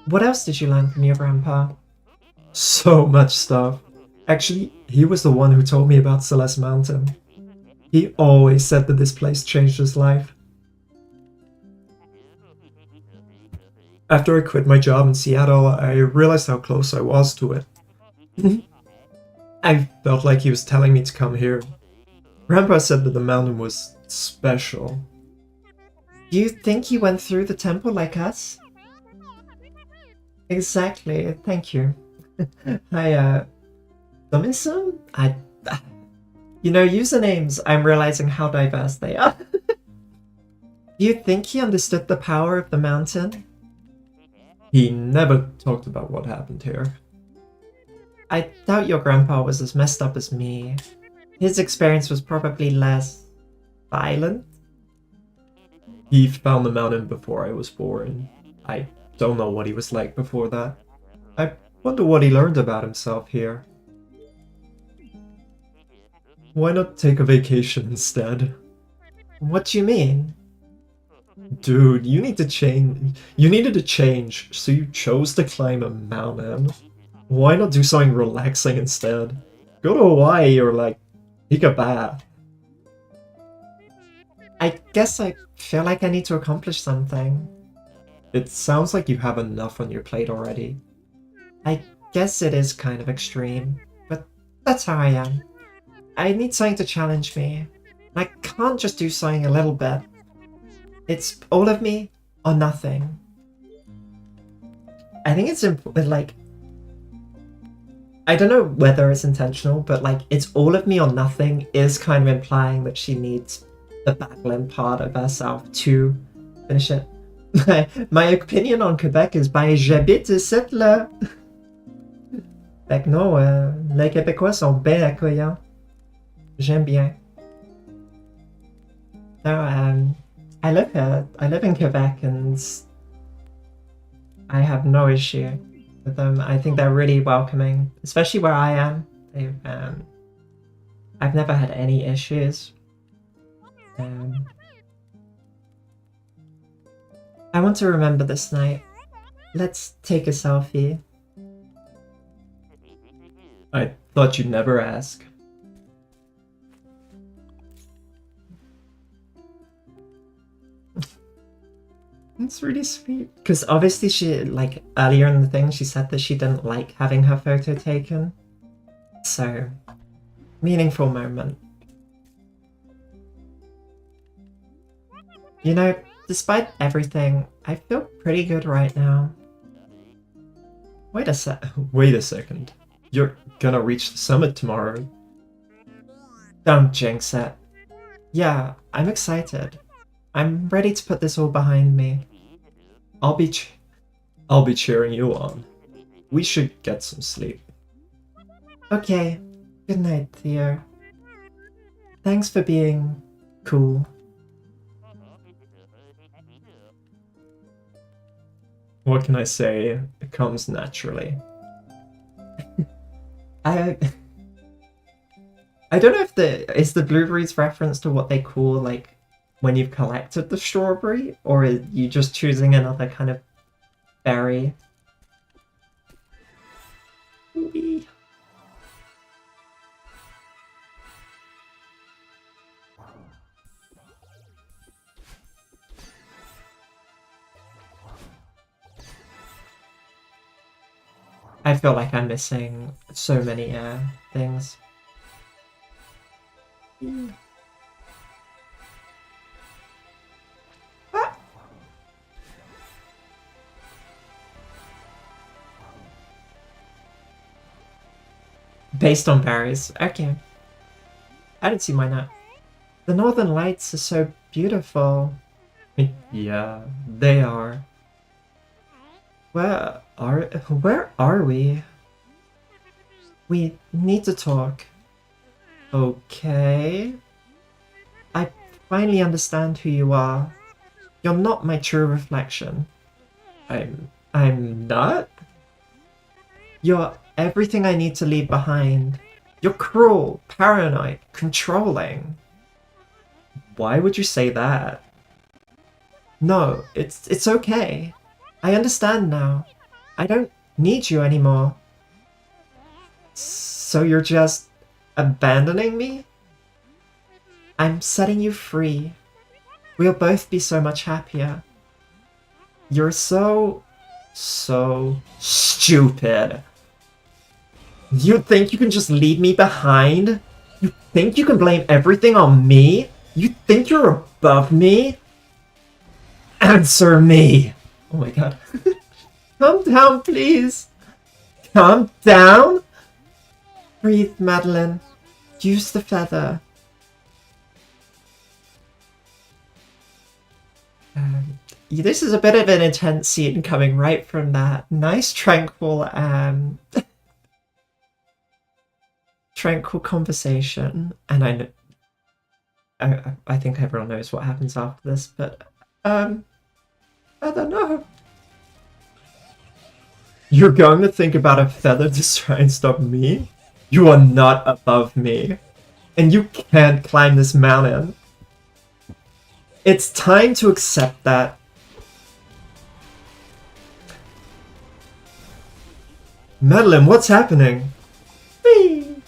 What else did you learn from your grandpa? So much stuff. Actually, he was the one who told me about Celeste Mountain. He always said that this place changed his life. After I quit my job in Seattle, I realized how close I was to it. I felt like he was telling me to come here. Grandpa said that the mountain was special. Do you think he went through the temple like us? Exactly, thank you. Domison? You know, usernames, I'm realizing how diverse they are. Do you think he understood the power of the mountain? He never talked about what happened here. I doubt your grandpa was as messed up as me. His experience was probably less violent. He found the mountain before I was born. I don't know what he was like before that. I wonder what he learned about himself here. Why not take a vacation instead? What do you mean? Dude, you need to change. You needed to change, so you chose to climb a mountain. Why not do something relaxing instead? Go to Hawaii or like take a bath. I guess I feel like I need to accomplish something. It sounds like you have enough on your plate already. I guess it is kind of extreme, but that's how I am. I need something to challenge me. I can't just do something a little bit. It's all of me or nothing. I think it's important, like, I don't know whether it's intentional, but like, it's all of me or nothing is kind of implying that she needs the battling part of herself to finish it. My opinion on Quebec is by j'habite ici là. Fait que non, les Québécois sont bien accueillants. J'aime bien. No, I live in Quebec and I have no issue with them. I think they're really welcoming, especially where I am. I've never had any issues. I want to remember this night. Let's take a selfie. I thought you'd never ask. It's really sweet. Because obviously she, like, earlier in the thing, she said that she didn't like having her photo taken. So, meaningful moment. You know, despite everything, I feel pretty good right now. Wait a second. You're gonna reach the summit tomorrow. Don't jinx it. Yeah, I'm excited. I'm ready to put this all behind me. I'll be cheering you on. We should get some sleep. Okay. Good night, Theo. Thanks for being cool. What can I say? It comes naturally. I don't know if is the blueberries reference to what they call like when you've collected the strawberry, or are you just choosing another kind of berry? Wee. I feel like I'm missing so many things. Ah. Based on berries. Okay. I don't see why not. The northern lights are so beautiful. Yeah, they are. Where are we? We need to talk. Okay. I finally understand who you are. You're not my true reflection. I'm not? You're everything I need to leave behind. You're cruel, paranoid, controlling. Why would you say that? No, it's okay. I understand now. I don't need you anymore. So you're just abandoning me? I'm setting you free. We'll both be so much happier. You're so stupid. You think you can just leave me behind? You think you can blame everything on me? You think you're above me? Answer me! Oh my god. Calm down, please. Calm down? Breathe, Madeline. Use the feather. This is a bit of an intense scene coming right from that nice, tranquil, tranquil conversation. And I think everyone knows what happens after this, but, I don't know. You're going to think about a feather to try and stop me? You are not above me. And you can't climb this mountain. It's time to accept that. Madeline, what's happening? Whee!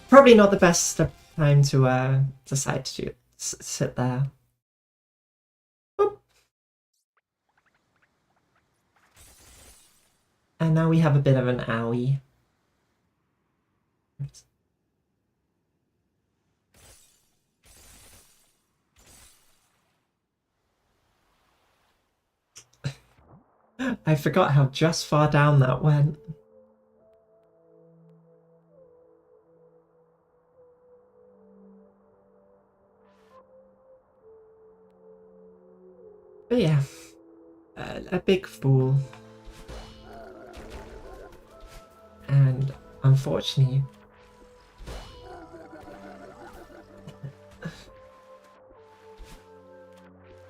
Probably not the best time to decide to sit there. Boop. And now we have a bit of an owie. I forgot how just far down that went. But yeah, a big fool. And unfortunately,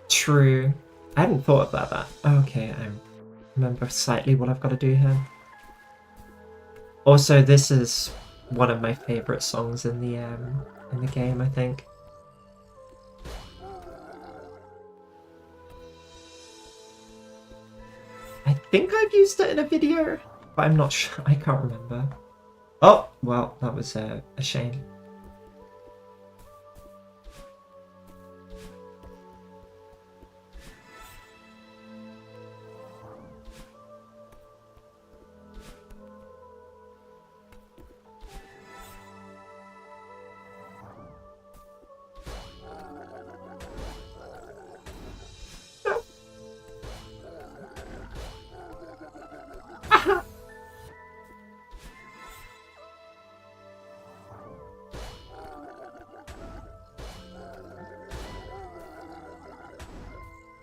true. I hadn't thought about that. Okay, I remember slightly what I've got to do here. Also, this is one of my favorite songs in the game, I think. I think I've used it in a video, but I'm not sure. I can't remember. Oh, well, that was a shame.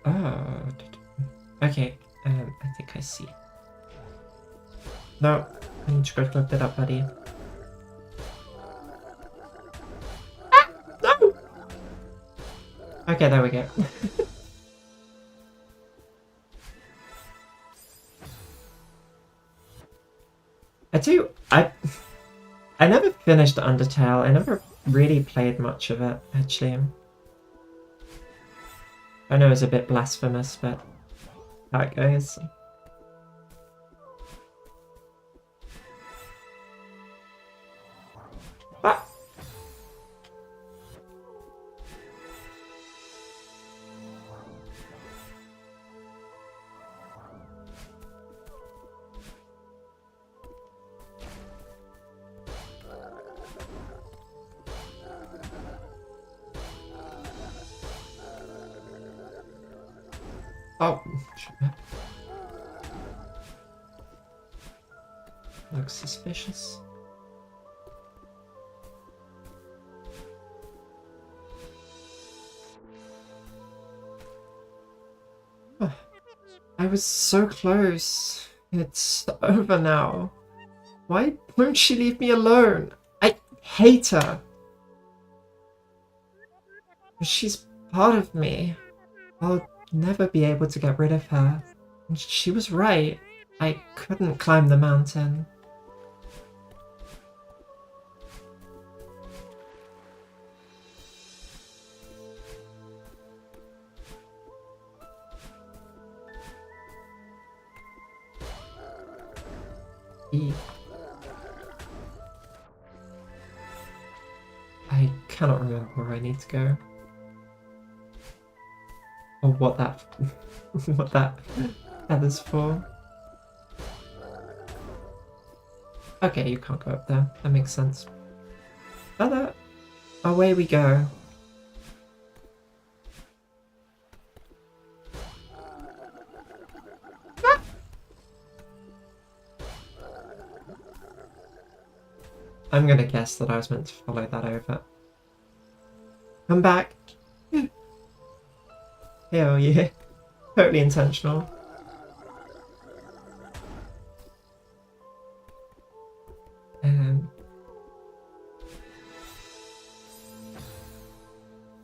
Oh, okay, I think I see. No, I need to go flip it up, buddy. Ah, no! Okay, there we go. I never finished Undertale. I never really played much of it, actually. I know it's a bit blasphemous, but how it goes. Ah. Oh, looks suspicious. Oh, I was so close. It's over now. Why won't she leave me alone? I hate her. She's part of me. I'll never be able to get rid of her. And she was right. I couldn't climb the mountain. I cannot remember where I need to go. Or what that what that feather's for. Okay, you can't go up there. That makes sense. Feather, away we go. I'm gonna guess that I was meant to follow that over. Come back. Hell yeah. Totally intentional.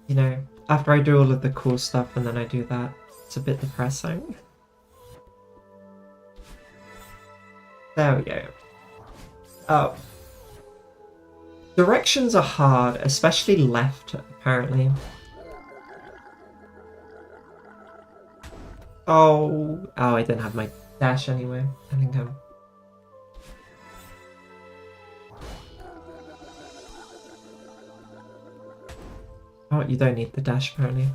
You know, after I do all of the cool stuff and then I do that, it's a bit depressing. There we go. Oh. Directions are hard, especially left, apparently. Oh, I didn't have my dash anyway. I think I'm... Oh, you don't need the dash, apparently.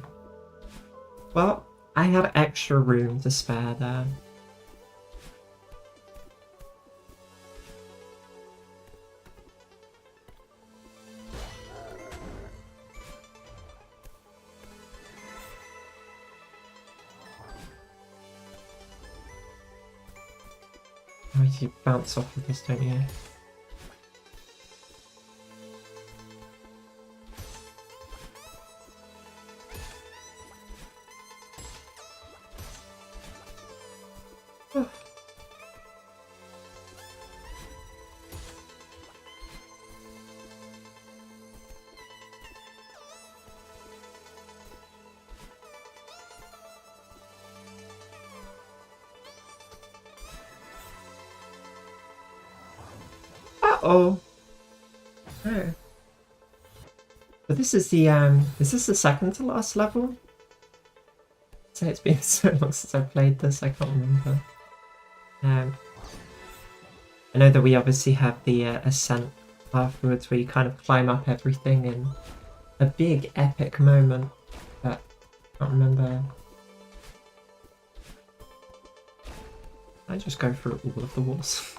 Well, I had extra room to spare there. Oh, you bounce off of this, don't you? Uh-oh. Oh. But this is the second to last level? So it's been so long since I played this, I can't remember. I know that we obviously have the ascent afterwards where you kind of climb up everything in a big epic moment, but I can't remember. I just go through all of the walls.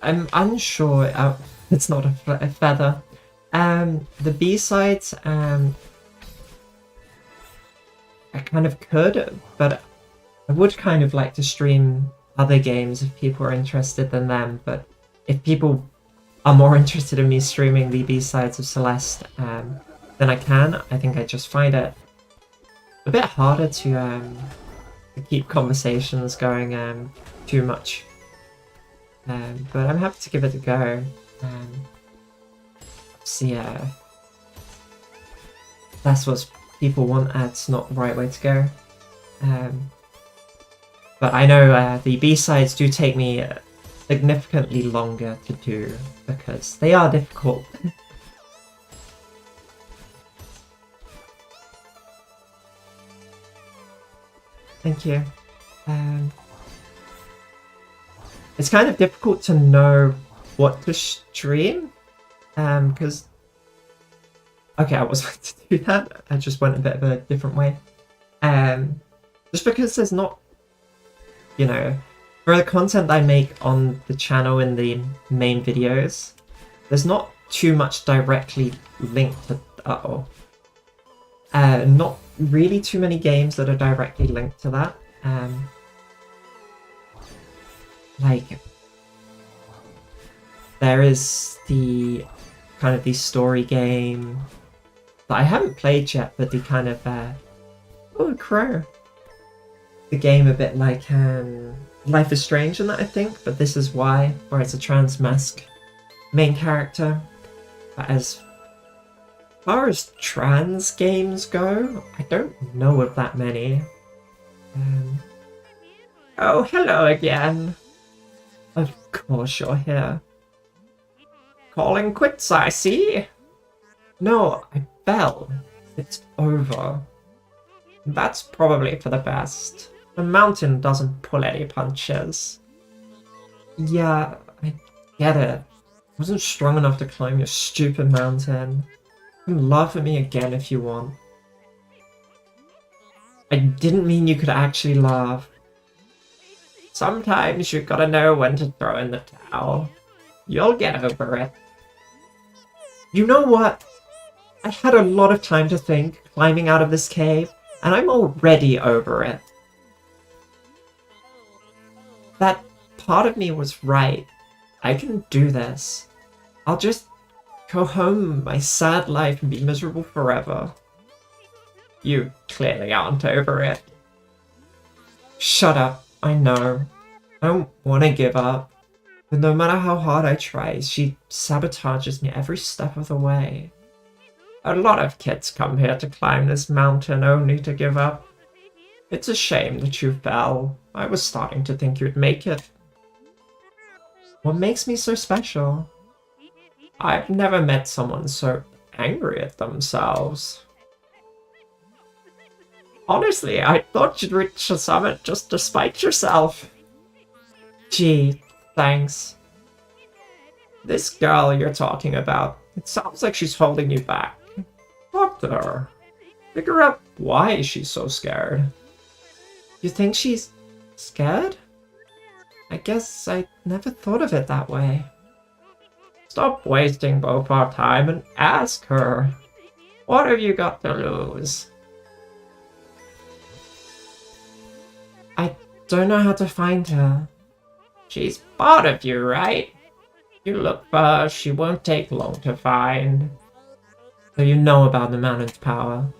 I'm unsure. It's not a feather. The B-sides, I kind of could, but I would kind of like to stream other games if people are interested in them. But if people are more interested in me streaming the B-sides of Celeste, then I can. I think I just find it a bit harder to keep conversations going too much. But I'm happy to give it a go. See, that's what people want. That's not the right way to go. But I know the B-sides do take me significantly longer to do because they are difficult. Thank you. It's kind of difficult to know what to stream, because... Okay, I was meant to do that. I just went a bit of a different way. Just because there's not, you know, for the content I make on the channel in the main videos, there's not too much directly linked to... not really too many games that are directly linked to that. like, there is the kind of the story game that I haven't played yet, but the kind of oh, a crow. The game a bit like Life is Strange in that, I think, but this is why, where it's a trans mask main character. But as far as trans games go, I don't know of that many. Oh, hello again. Of course you're here. Calling quits, I see. No, I fell. It's over. That's probably for the best. The mountain doesn't pull any punches. Yeah, I get it. I wasn't strong enough to climb your stupid mountain. You can laugh at me again if you want. I didn't mean you could actually laugh. Sometimes you gotta know when to throw in the towel. You'll get over it. You know what? I had a lot of time to think climbing out of this cave, and I'm already over it. That part of me was right. I can do this. I'll just go home my sad life and be miserable forever. You clearly aren't over it. Shut up, I know. I don't want to give up. But no matter how hard I try, she sabotages me every step of the way. A lot of kids come here to climb this mountain only to give up. It's a shame that you fell. I was starting to think you'd make it. What makes me so special? I've never met someone so angry at themselves. Honestly, I thought you'd reach the summit just to spite yourself. Gee, thanks. This girl you're talking about, it sounds like she's holding you back. Talk to her. Figure out why she's so scared. You think she's scared? I guess I never thought of it that way. Stop wasting both our time and ask her. What have you got to lose? I don't know how to find her. She's part of you, right? You look for her, she won't take long to find. So you know about the mountain's power?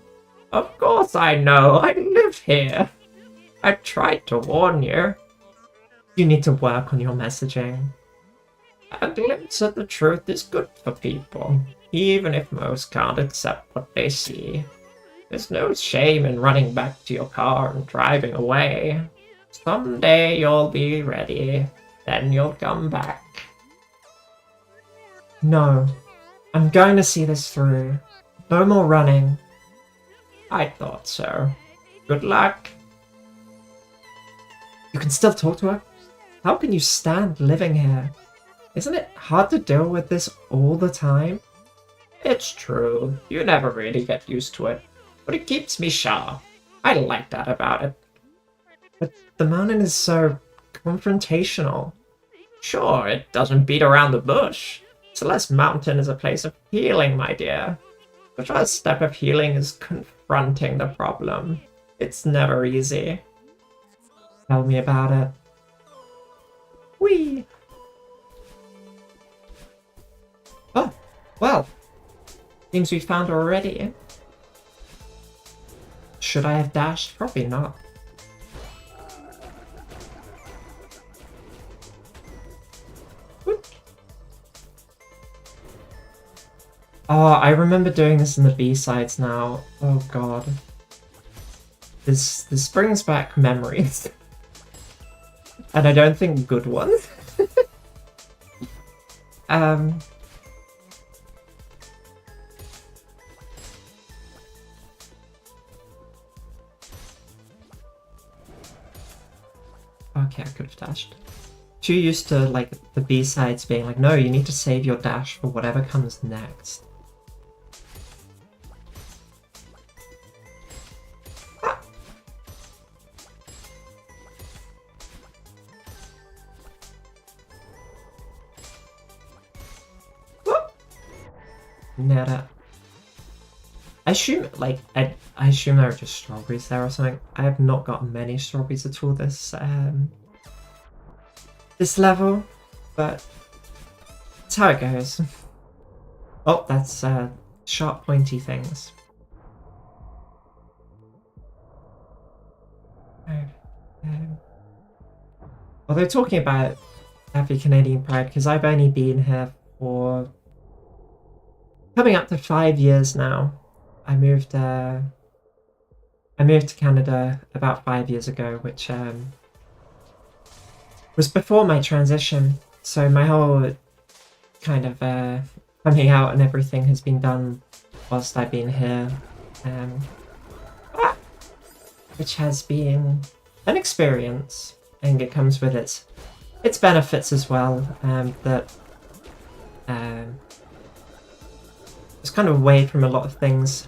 Of course I know, I live here. I tried to warn you. You need to work on your messaging. A glimpse at the truth is good for people, even if most can't accept what they see. There's no shame in running back to your car and driving away. Someday you'll be ready, then you'll come back. No, I'm going to see this through. No more running. I thought so. Good luck. You can still talk to her? How can you stand living here? Isn't it hard to deal with this all the time? It's true. You never really get used to it. But it keeps me sharp. I like that about it. But the mountain is so confrontational. Sure, it doesn't beat around the bush. Celeste Mountain is a place of healing, my dear. The first step of healing is confronting the problem. It's never easy. Tell me about it. Whee! Oh, well. Seems we found her already. Should I have dashed? Probably not. Whoop. Oh, I remember doing this in the B-sides now. Oh god. This brings back memories. And I don't think good ones. Okay, I could have dashed. Too used to, like, the B-sides being like, no, you need to save your dash for whatever comes next. Ah. Nada. I assume, like, I assume there are just strawberries there or something. I have not got many strawberries at all this this level, but it's how it goes. Oh, that's sharp, pointy things. Although talking about Happy Canadian Pride, because I've only been here for coming up to 5 years now. I moved to Canada about 5 years ago, which was before my transition. So my whole kind of coming out and everything has been done whilst I've been here, which has been an experience. I think it comes with its benefits as well. That was kind of away from a lot of things.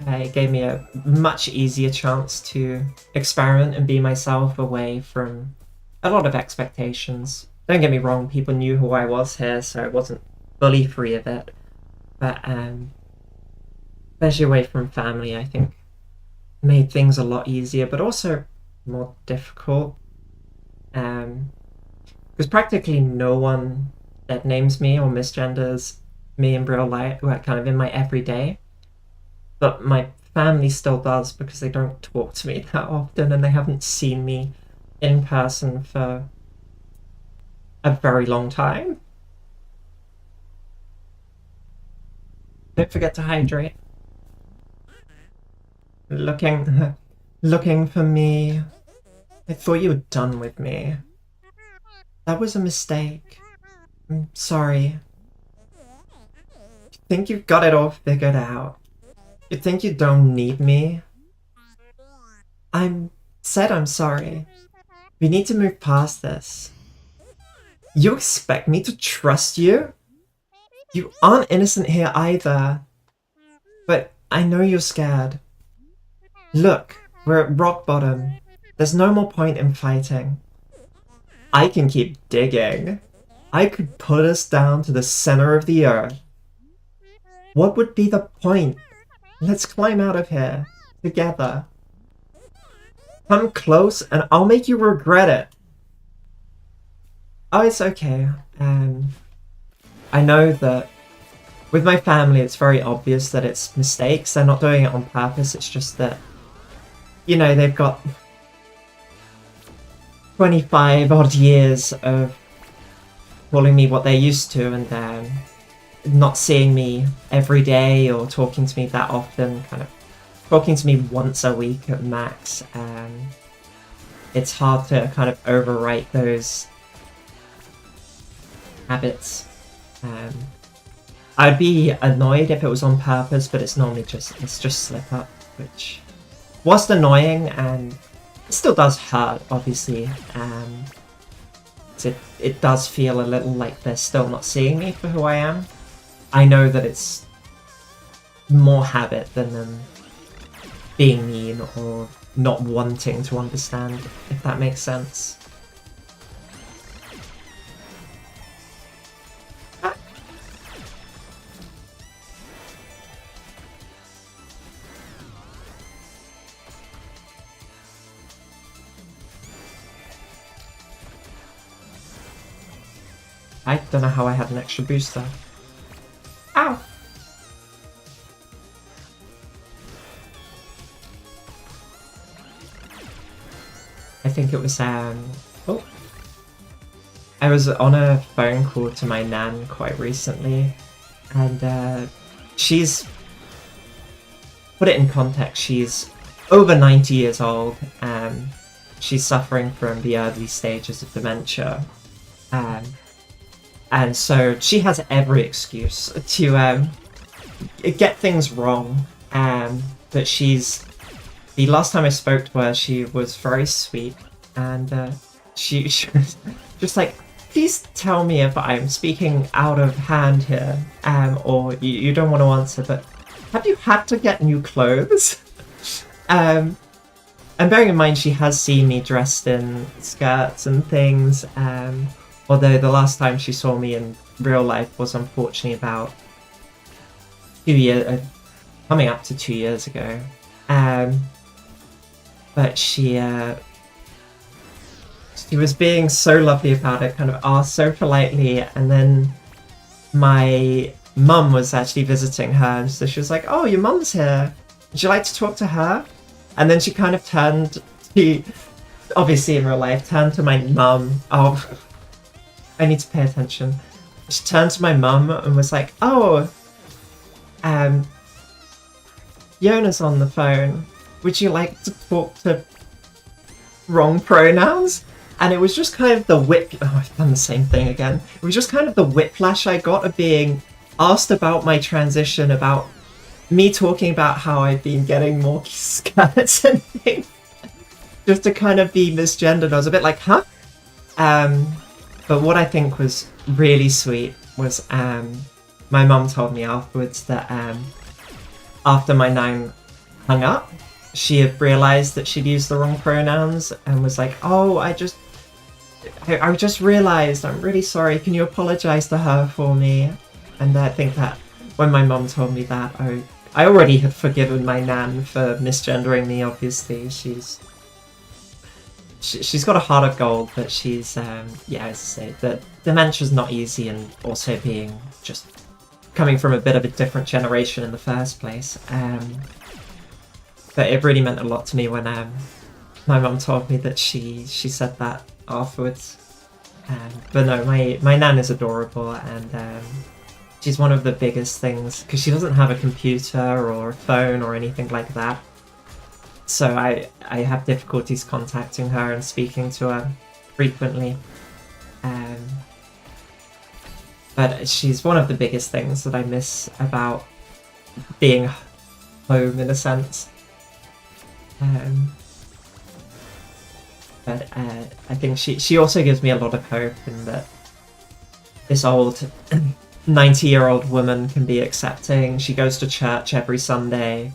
It gave me a much easier chance to experiment and be myself away from a lot of expectations. Don't get me wrong, people knew who I was here, so I wasn't fully free of it. But especially away from family, I think made things a lot easier, but also more difficult. Because practically no one that names me or misgenders me in real life, kind of in my everyday. But my family still does, because they don't talk to me that often and they haven't seen me in person for a very long time. Don't forget to hydrate. Looking for me. I thought you were done with me. That was a mistake. I'm sorry. You think you've got it all figured out? You think you don't need me? I'm sorry. We need to move past this. You expect me to trust you? You aren't innocent here either. But I know you're scared. Look, we're at rock bottom. There's no more point in fighting. I can keep digging. I could put us down to the center of the earth. What would be the point? Let's climb out of here. Together. Come close and I'll make you regret it. Oh, it's okay. I know that with my family it's very obvious that it's mistakes. They're not doing it on purpose. It's just that, you know, they've got 25 odd years of calling me what they're used to, and not seeing me every day or talking to me that often, kind of talking to me once a week at max. It's hard to kind of overwrite those habits. I'd be annoyed if it was on purpose, but it's normally just slip up, which, whilst annoying and it still does hurt, obviously. It does feel a little like they're still not seeing me for who I am. I know that it's more habit than them being mean or not wanting to understand, if that makes sense. I don't know how I had an extra booster. Ow! I think it was, oh. I was on a phone call to my nan quite recently, and she's, put it in context, she's over 90 years old, and she's suffering from the early stages of dementia. And so she has every excuse to get things wrong. But the last time I spoke to her, she was very sweet, and she was just like, please tell me if I'm speaking out of hand here, or you don't want to answer, but have you had to get new clothes? And bearing in mind, she has seen me dressed in skirts and things, although the last time she saw me in real life was unfortunately about 2 years, coming up to 2 years ago. But she she was being so lovely about it, kind of asked so politely, and then my mum was actually visiting her, so she was like, "Oh, your mum's here. Would you like to talk to her?" And then she kind of turned to, obviously in real life, turned to my mum. Oh, I need to pay attention. She turned to my mum and was like, "Oh, Yona's on the phone. Would you like to talk to wrong pronouns?" And it was just kind of the I've done the same thing again. It was just kind of the whiplash I got of being asked about my transition, about me talking about how I've been getting more skirts and things, just to kind of be misgendered. I was a bit like, huh? But what I think was really sweet was my mum told me afterwards that after my nan hung up, she had realised that she'd used the wrong pronouns and was like, "Oh, I just realised, I'm really sorry, can you apologise to her for me?" And I think that when my mum told me that, I already had forgiven my nan for misgendering me, obviously. She's got a heart of gold, but she's, yeah, as I say, the dementia's not easy, and also being just coming from a bit of a different generation in the first place. But it really meant a lot to me when my mum told me that she said that afterwards. But no, my nan is adorable, and she's one of the biggest things, because she doesn't have a computer or a phone or anything like that. So I have difficulties contacting her and speaking to her frequently. But she's one of the biggest things that I miss about being home, in a sense. But I think she also gives me a lot of hope in that this old 90-year-old woman can be accepting. She goes to church every Sunday,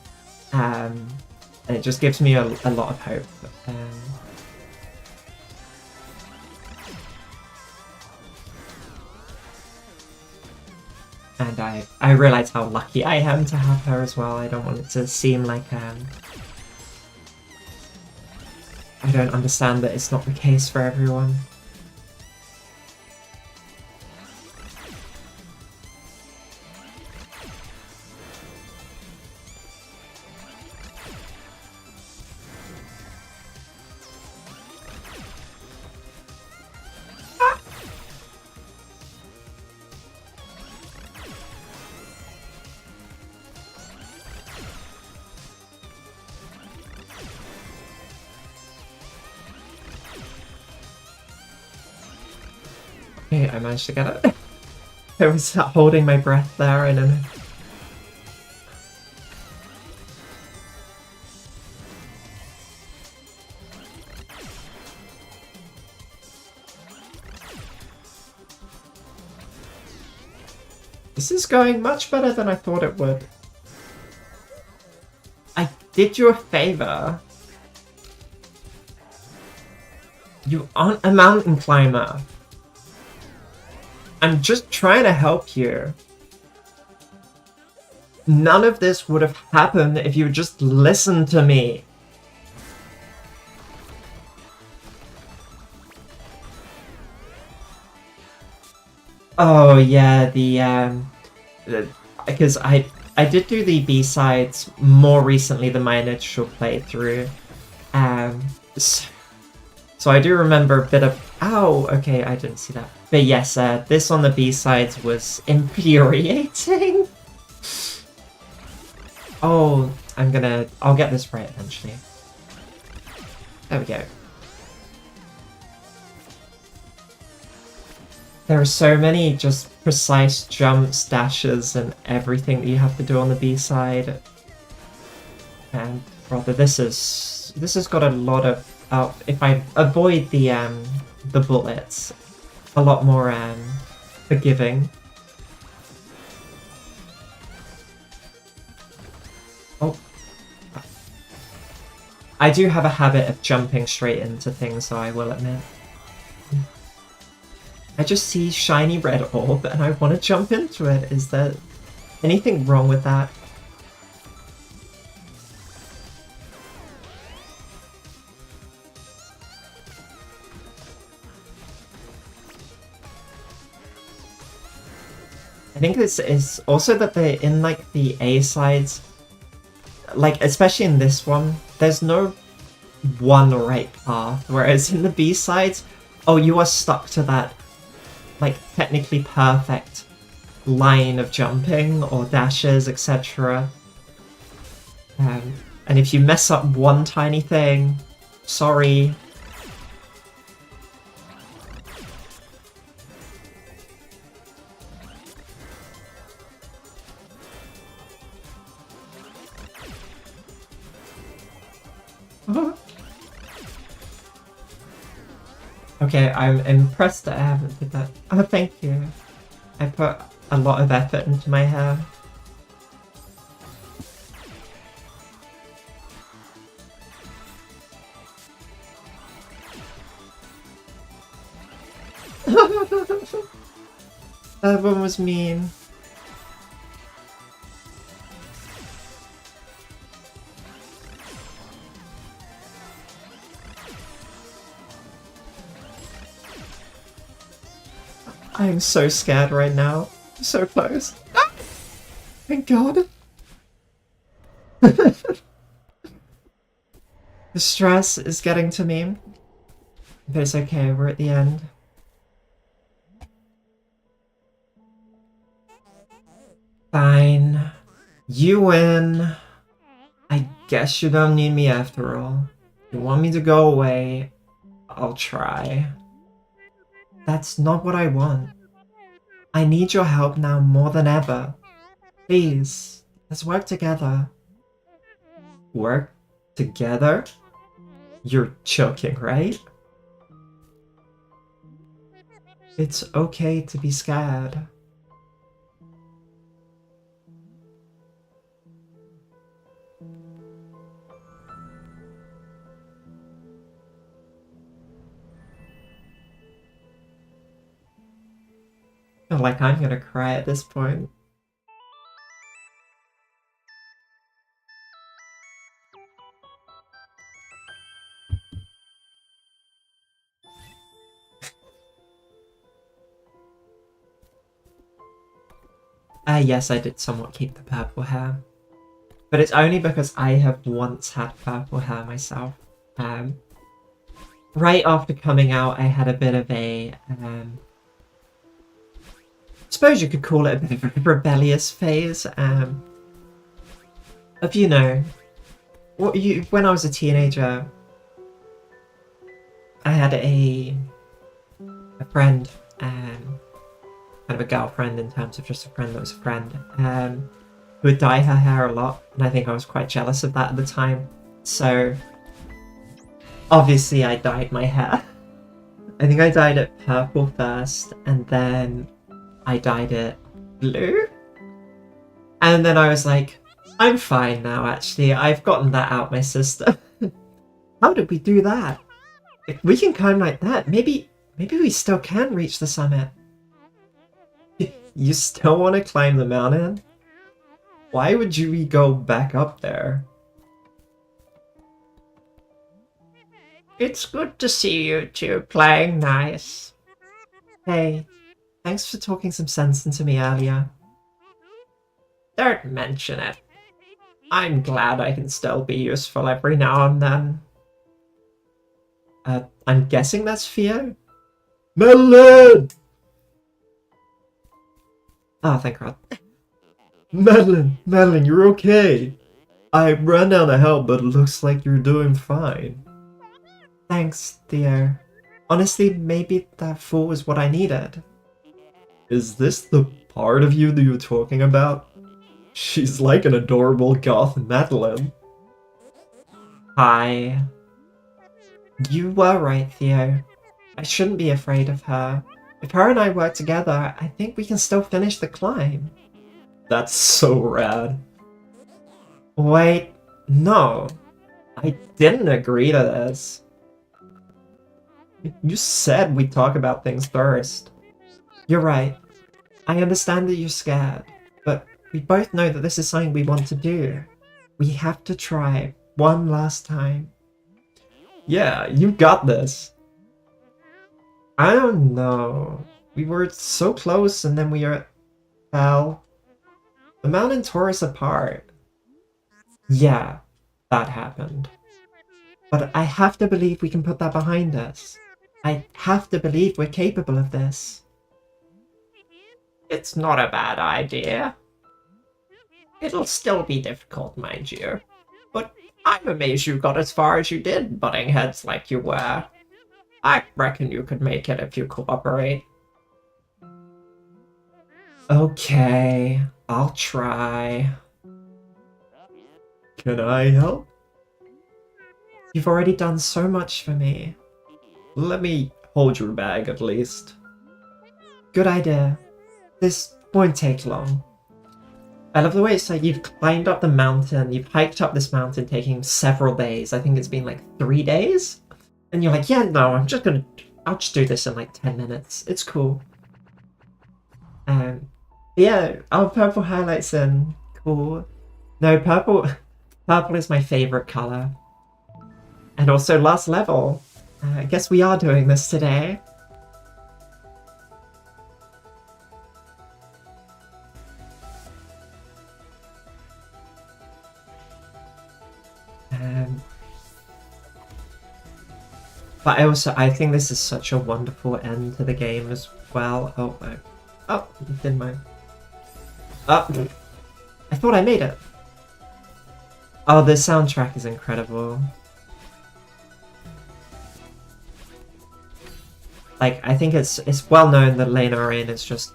and it just gives me a lot of hope. And I realise how lucky I am to have her as well. I don't want it to seem like I don't understand that it's not the case for everyone. I managed to get it. I was holding my breath there, and then... This is going much better than I thought it would. I did you a favor. You aren't a mountain climber. I'm just trying to help you. None of this would have happened if you just listened to me. Oh yeah, because I did do the B-sides more recently than my initial playthrough. So I do remember a bit of... Ow! Okay, I didn't see that. But yes, this on the B-sides was infuriating. Oh, I'll get this right eventually. There we go. There are so many just precise jumps, dashes, and everything that you have to do on the B-side. And rather, this has got a lot of... if I avoid the bullets, a lot more forgiving. Oh. I do have a habit of jumping straight into things, so I will admit. I just see shiny red orb and I want to jump into it. Is there anything wrong with that? think it's also that they're in like the A sides, like especially in this one, there's no one right path, whereas in the B sides, oh, you are stuck to that like technically perfect line of jumping or dashes, etc. And if you mess up one tiny thing, sorry. Okay, I'm impressed that I haven't did that. Oh, thank you. I put a lot of effort into my hair. That one was mean. I am so scared right now. So close. Ah! Thank God. The stress is getting to me. But it's okay, we're at the end. Fine. You win. I guess you don't need me after all. You want me to go away? I'll try. That's not what I want. I need your help now more than ever. Please, let's work together. Work together? You're joking, right? It's okay to be scared. I feel like I'm gonna cry at this point. Yes, I did somewhat keep the purple hair. But it's only because I have once had purple hair myself. Right after coming out, I had a bit of a, I suppose you could call it a bit of a rebellious phase. Of, you know, when I was a teenager, I had a friend, kind of a girlfriend in terms of just a friend that was a friend, who would dye her hair a lot, and I think I was quite jealous of that at the time. So, obviously I dyed my hair. I think I dyed it purple first, and then I dyed it blue. And then I was like, I'm fine now, actually. I've gotten that out my system. How did we do that? If we can climb like that, maybe we still can reach the summit. You still want to climb the mountain? Why would you go back up there? It's good to see you two playing nice. Hey, thanks for talking some sense into me earlier. Don't mention it. I'm glad I can still be useful every now and then. I'm guessing that's Theo? Madeline! Oh, thank God. Madeline, you're okay. I ran down to help, but it looks like you're doing fine. Thanks, Theo. Honestly, maybe that fool was what I needed. Is this the part of you that you're talking about? She's like an adorable goth Madeline. Hi. You were right, Theo. I shouldn't be afraid of her. If her and I work together, I think we can still finish the climb. That's so rad. Wait, no. I didn't agree to this. You said we'd talk about things first. You're right. I understand that you're scared, but we both know that this is something we want to do. We have to try one last time. Yeah, you got this. I don't know. We were so close and then we had fell. The mountain tore us apart. Yeah, that happened. But I have to believe we can put that behind us. I have to believe we're capable of this. It's not a bad idea. It'll still be difficult, mind you. But I'm amazed you got as far as you did, butting heads like you were. I reckon you could make it if you cooperate. Okay, I'll try. Can I help? You've already done so much for me. Let me hold your bag at least. Good idea. This won't take long. I love the way it's like you've climbed up the mountain, you've hiked up this mountain taking several days. I think it's been like 3 days. And you're like, yeah, no, I'll just do this in like 10 minutes. It's cool. Yeah, oh, purple highlights in. Cool. No, purple is my favorite color. And also last level. I guess we are doing this today. But I think this is such a wonderful end to the game as well. Oh, no. Oh, didn't mind. Oh, I thought I made it. Oh, the soundtrack is incredible. Like, I think it's well known that Lena Raine is just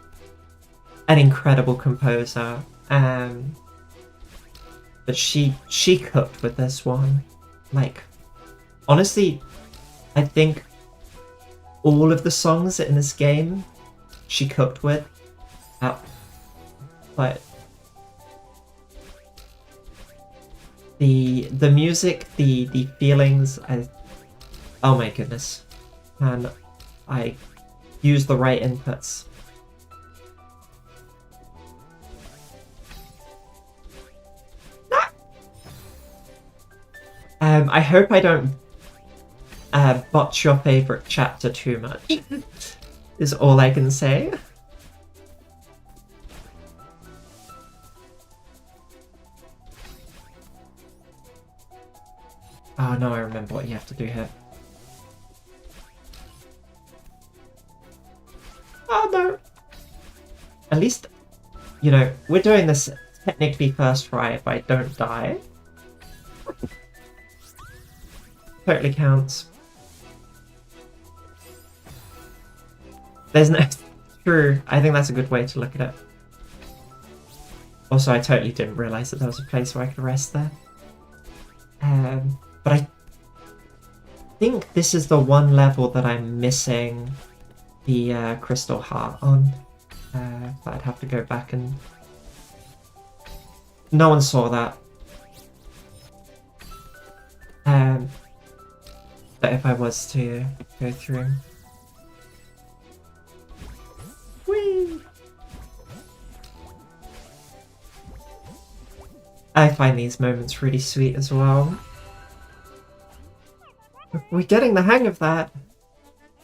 an incredible composer. But she cooked with this one. Like, honestly, I think all of the songs in this game she cooked with. But the music, the feelings, oh my goodness. And I used the right inputs. I hope I don't botch your favorite chapter too much, is all I can say. Oh no, I remember what you have to do here. Oh no! At least, you know, we're doing this technically first try if I don't die. Totally counts. There's no... True, I think that's a good way to look at it. Also, I totally didn't realise that there was a place where I could rest there. But I think this is the one level that I'm missing the crystal heart on. But I'd have to go back and... No one saw that. But if I was to go through... Whee! I find these moments really sweet as well. We're getting the hang of that.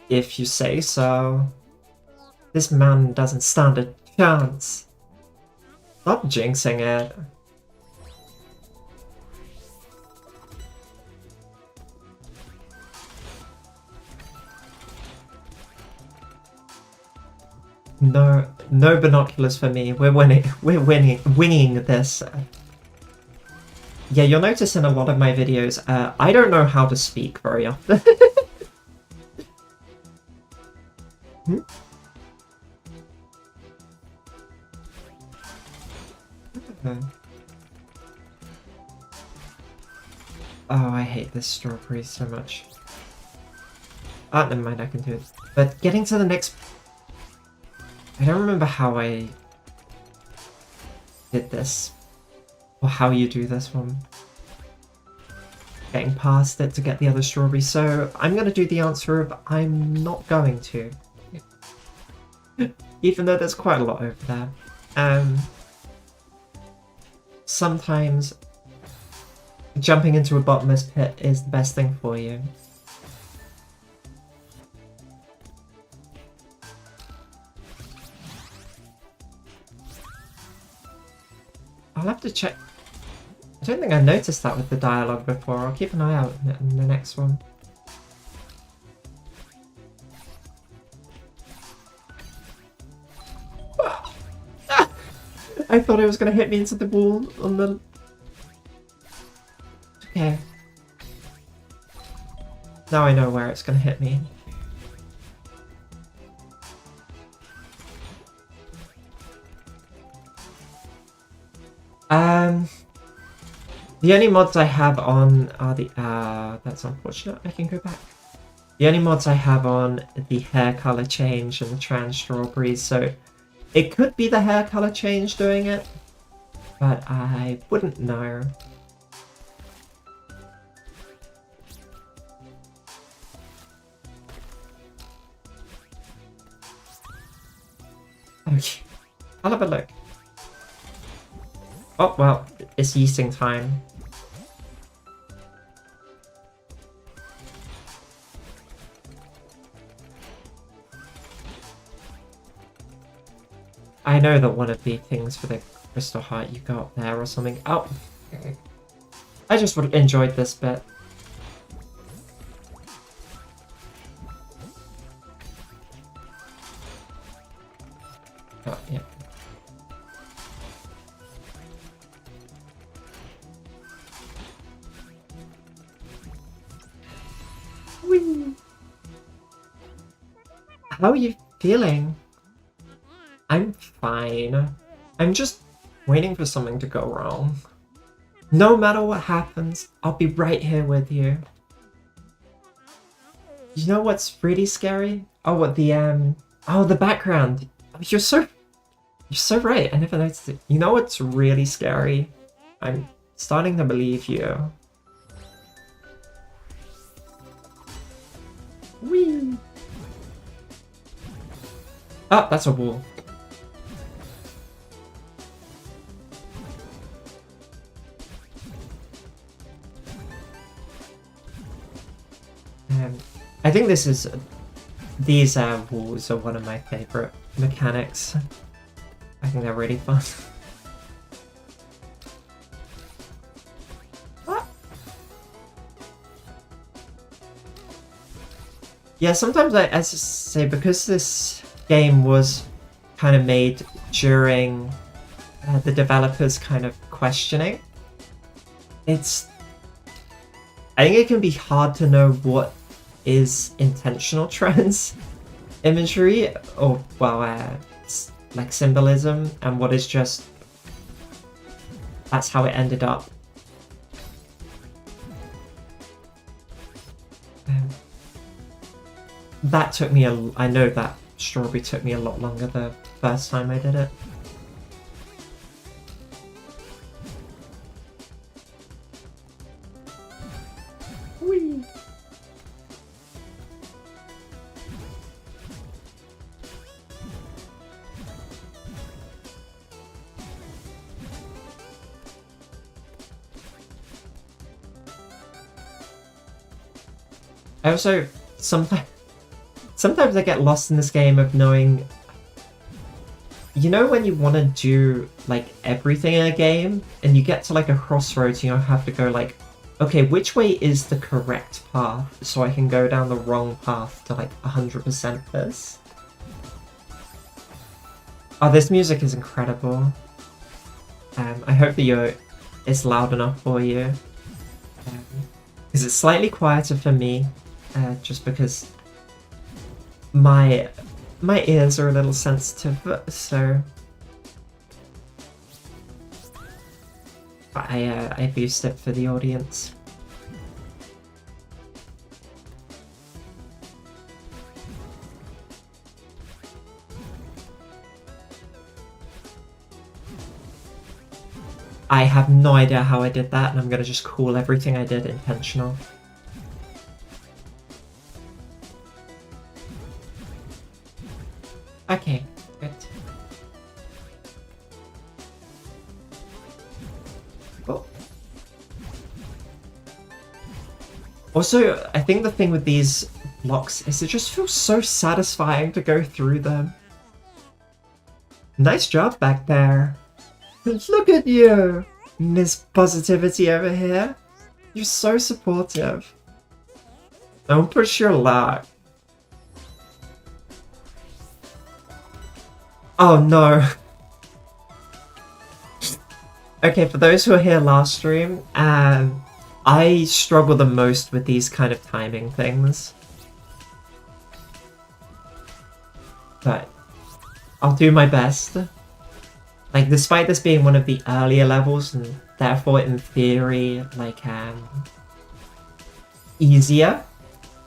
If you say so. This man doesn't stand a chance. Stop jinxing it. No, no binoculars for me. We're winging this. Yeah, you'll notice in a lot of my videos, I don't know how to speak very often. Hmm? Okay. Oh, I hate this strawberry so much. Ah, never mind, I can do it. But getting to the next... I don't remember how I did this. Or how you do this one. Getting past it to get the other strawberry. So I'm going to do the answer of I'm not going to. Even though there's quite a lot over there. Sometimes jumping into a bottomless pit is the best thing for you. I'll have to check. I don't think I noticed that with the dialogue before. I'll keep an eye out in the next one. I thought it was going to hit me into the wall on the... Okay. Now I know where it's going to hit me. The only mods I have on are the... that's unfortunate. I can go back. The only mods I have on the hair color change and the trans strawberries, so it could be the hair color change doing it, but I wouldn't know. Okay, I'll have a look. Oh, well, it's yeasting time. I know that one of the things for the crystal heart you got there or something. Oh, I just enjoyed this bit. Oh, yeah. Whee! How are you feeling? I'm fine. I'm just waiting for something to go wrong. No matter what happens, I'll be right here with you. You know what's really scary? Oh, what the the background. You're so right. I never noticed it. You know what's really scary? I'm starting to believe you. Whee! Oh, that's a wall. I think these walls are one of my favorite mechanics. I think they're really fun. What? Yeah, sometimes as I say, because this game was kind of made during the developers kind of questioning, I think it can be hard to know what is intentional trans imagery or, well, like symbolism, and what is just that's how it ended up. That took me I know that strawberry took me a lot longer the first time I did it. Whee! I also sometimes I get lost in this game of knowing, you know, when you want to do like everything in a game and you get to like a crossroads, you have to go like, okay, which way is the correct path so I can go down the wrong path to like 100% this. Oh, this music is incredible. I hope that it's loud enough for you, because it's slightly quieter for me. Just because my ears are a little sensitive, so I boost it for the audience. I have no idea how I did that, and I'm gonna just call everything I did intentional. Okay, good. Oh. Also, I think the thing with these blocks is it just feels so satisfying to go through them. Nice job back there. Look at you, Miss Positivity over here. You're so supportive. Don't push your luck. Oh no. Okay, for those who are here last stream, I struggle the most with these kind of timing things. But I'll do my best. Like, despite this being one of the earlier levels, and therefore, in theory, like, easier,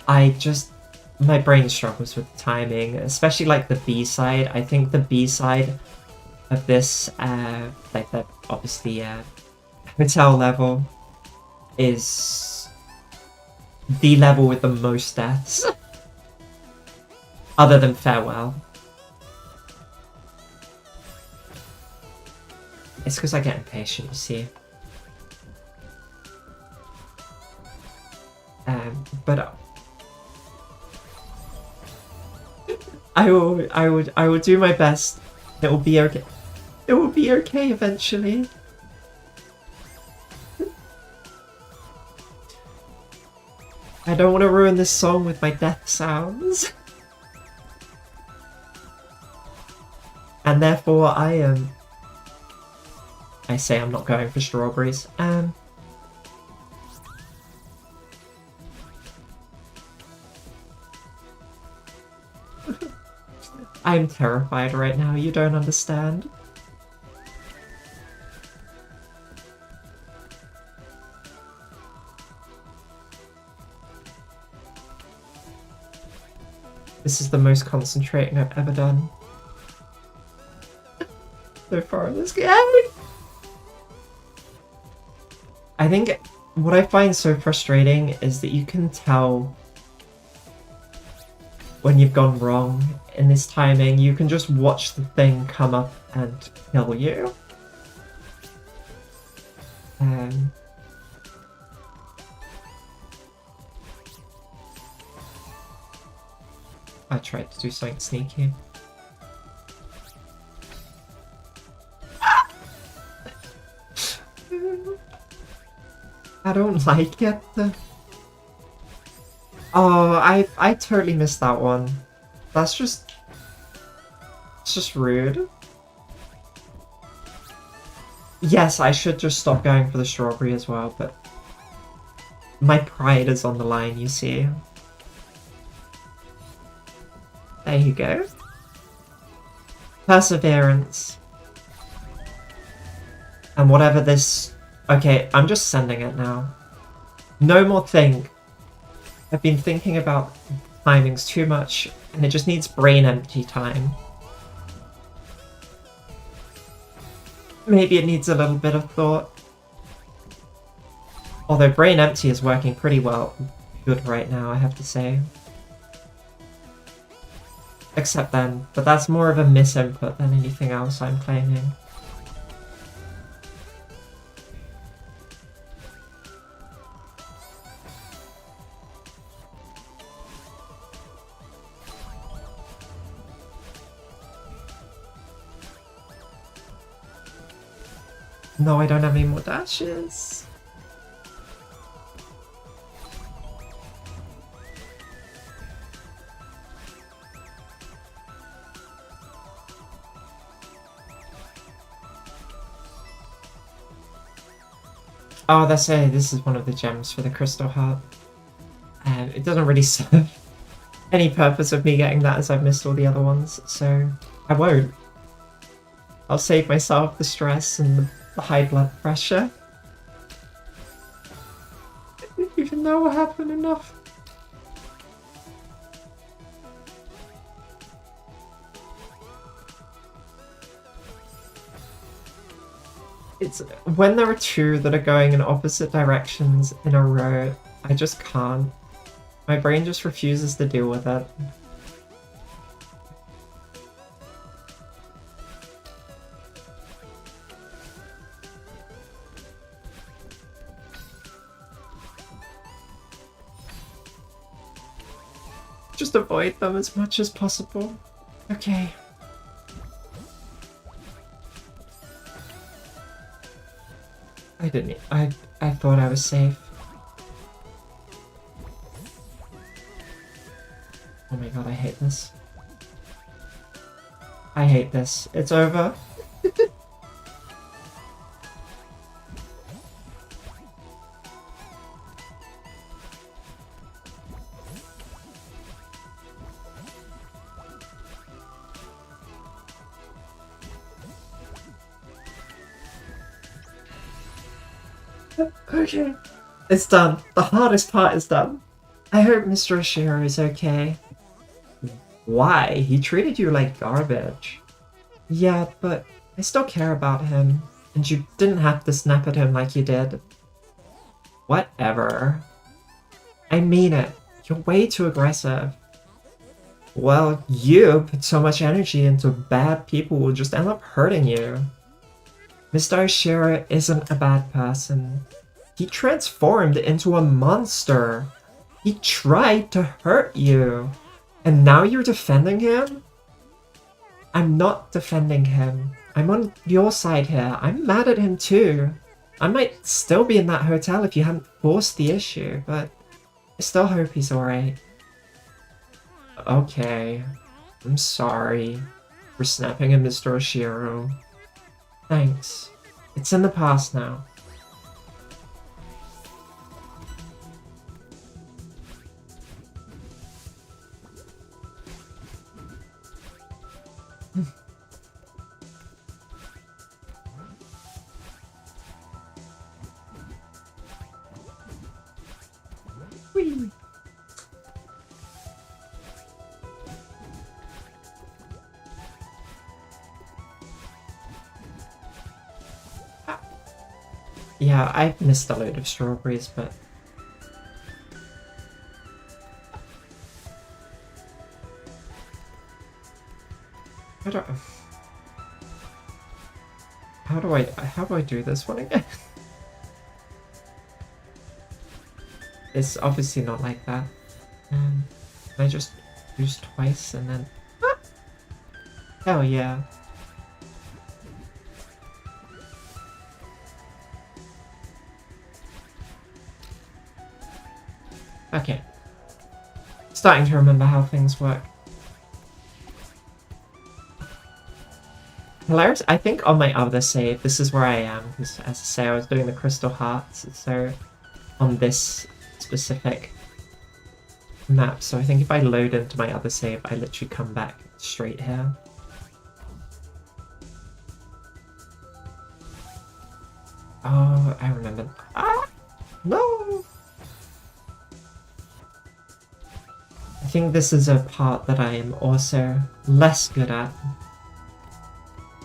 my brain struggles with the timing, especially, like, the B-side. I think the B-side of this, like, the, obviously, hotel level is the level with the most deaths. Other than Farewell. It's because I get impatient, you see. But I will do my best. It will be okay. It will be okay eventually. I don't want to ruin this song with my death sounds. And therefore I say I'm not going for strawberries. I'm terrified right now, you don't understand. This is the most concentrating I've ever done so far in this game. I think what I find so frustrating is that you can tell when you've gone wrong in this timing. You can just watch the thing come up and kill you. I tried to do something sneaky. I don't like it. Oh, I totally missed that one. That's just... It's just rude. Yes, I should just stop going for the strawberry as well, but... My pride is on the line, you see. There you go. Perseverance. And whatever this... Okay, I'm just sending it now. No more think. I've been thinking about timings too much, and it just needs brain empty time. Maybe it needs a little bit of thought. Although brain empty is working pretty good right now, I have to say. Except then, but that's more of a misinput than anything else I'm claiming. No, I don't have any more dashes. Oh, this is one of the gems for the crystal heart. It doesn't really serve any purpose of me getting that, as I've missed all the other ones, so I won't. I'll save myself the stress and the high blood pressure. Even though it happened enough. It's when there are two that are going in opposite directions in a row, I just can't. My brain just refuses to deal with it. Just avoid them as much as possible. Okay. I didn't. I thought I was safe. Oh my god, I hate this. I hate this. It's over. Okay. It's done. The hardest part is done. I hope Mr. Oshiro is okay. Why? He treated you like garbage. Yeah, but I still care about him. And you didn't have to snap at him like you did. Whatever. I mean it. You're way too aggressive. Well, you put so much energy into bad people will just end up hurting you. Mr. Oshiro isn't a bad person. He transformed into a monster. He tried to hurt you. And now you're defending him? I'm not defending him. I'm on your side here. I'm mad at him too. I might still be in that hotel if you hadn't forced the issue, but I still hope he's alright. Okay. I'm sorry for snapping at Mr. Oshiro. Thanks. It's in the past now. Whee! Yeah, I've missed a load of strawberries, but... How do I do this one again? It's obviously not like that. Can I just use twice and then... Ah! Hell yeah. Okay. Starting to remember how things work. Hilarious. I think on my other save, this is where I am, because as I say, I was doing the crystal hearts, so on this specific map, so I think if I load into my other save, I literally come back straight here. Oh, I remember. Ah! No! I think this is a part that I am also less good at.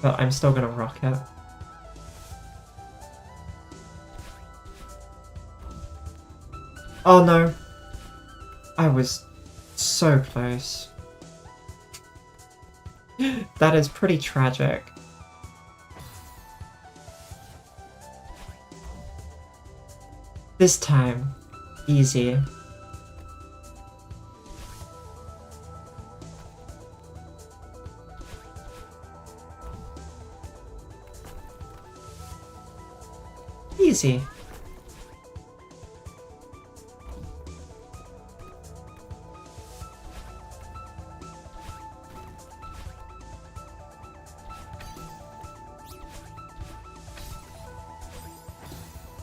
But I'm still gonna rock it. Oh no! I was so close. That is pretty tragic. This time, easy. Easy.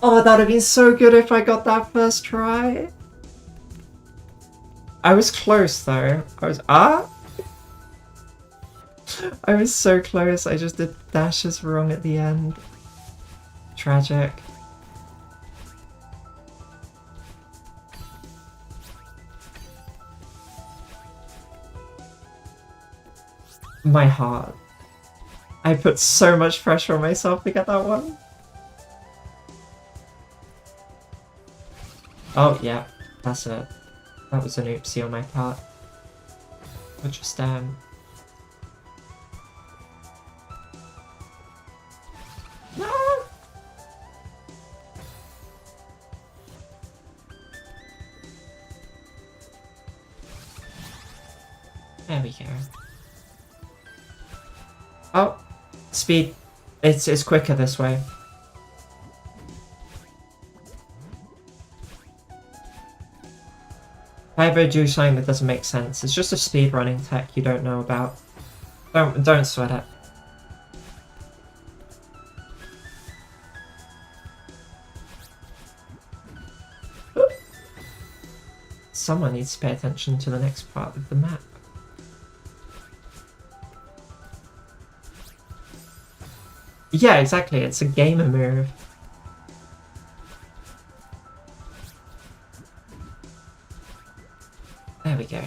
Oh, that would have been so good if I got that first try. I was close though. I was so close. I just did dashes wrong at the end. Tragic. My heart. I put so much pressure on myself to get that one. Oh, yeah. That's it. That was an oopsie on my part. But just, No! There we go. Oh! Speed. It's quicker this way. If I ever do something that doesn't make sense, it's just a speedrunning tech you don't know about. Don't sweat it. Someone needs to pay attention to the next part of the map. Yeah, exactly. It's a gamer move. There we go.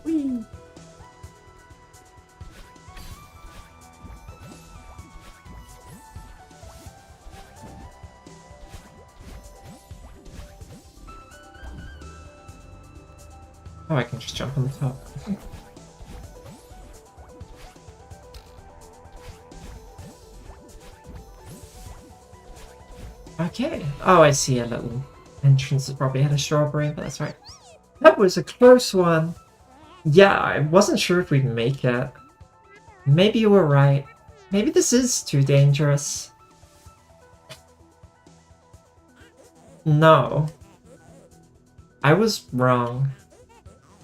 Whee! Oh, I can just jump on the top. Okay. Oh, I see a little entrance that probably had a strawberry, but that's right. That was a close one. Yeah, I wasn't sure if we'd make it. Maybe you were right. Maybe this is too dangerous. No. I was wrong.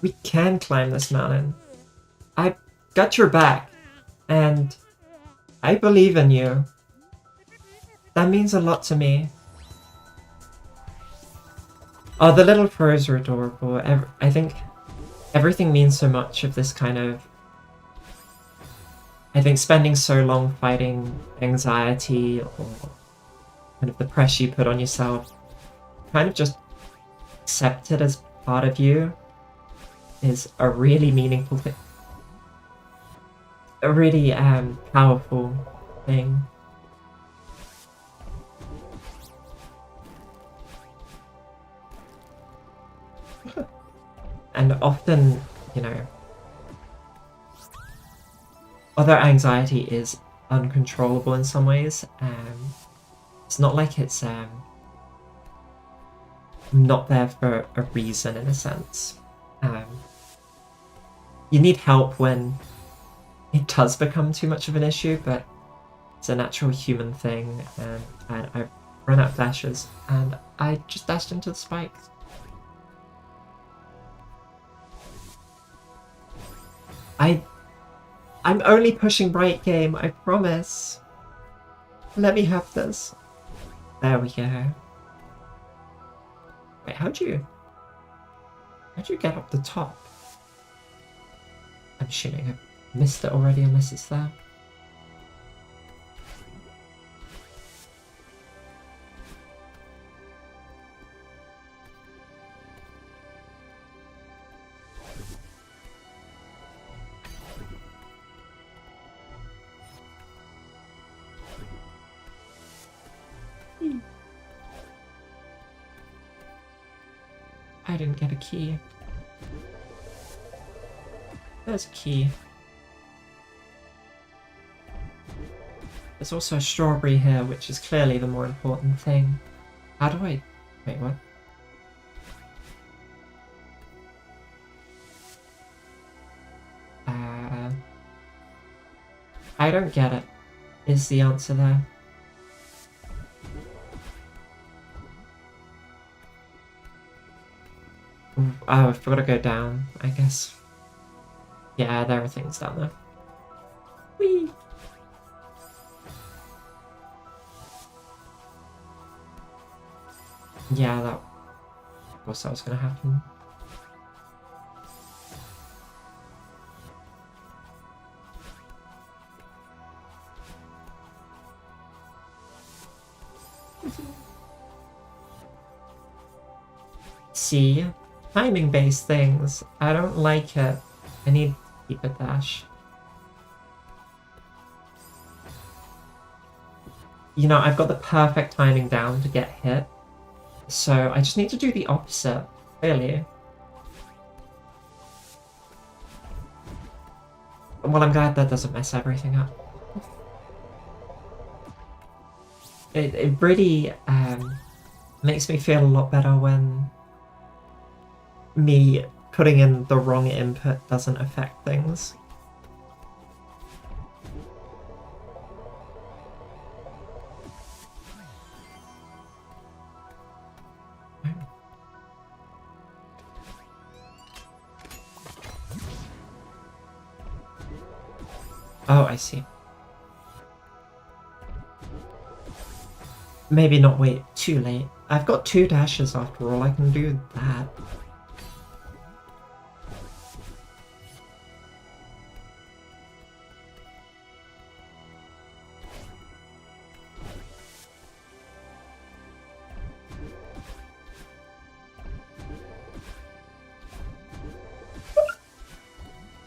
We can climb this mountain. I got your back, and I believe in you. That means a lot to me. Oh, the little crows are adorable. I think everything means so much of this kind of... I think spending so long fighting anxiety or kind of the pressure you put on yourself, kind of just accept it as part of you, is a really meaningful thing. A really powerful thing. And often, you know, although anxiety is uncontrollable in some ways, it's not like it's not there for a reason in a sense. You need help when it does become too much of an issue, but it's a natural human thing, and I ran out of dashes, and I just dashed into the spikes. I'm only pushing right game, I promise. Let me have this. There we go. Wait, how'd you get up the top? I'm assuming I missed it already unless it's there. I didn't get a key. There's a key. There's also a strawberry here, which is clearly the more important thing. How do I... Wait, what? I don't get it, is the answer there. Oh, I've got to go down, I guess. Yeah, there are things down there. Whee! Yeah, of course that was going to happen. See? Timing-based things. I don't like it. I need to keep a dash. You know, I've got the perfect timing down to get hit. So I just need to do the opposite, really. Well, I'm glad that doesn't mess everything up. It really makes me feel a lot better when me putting in the wrong input doesn't affect things. Oh, I see. Maybe not wait too late. I've got 2 dashes after all, I can do that.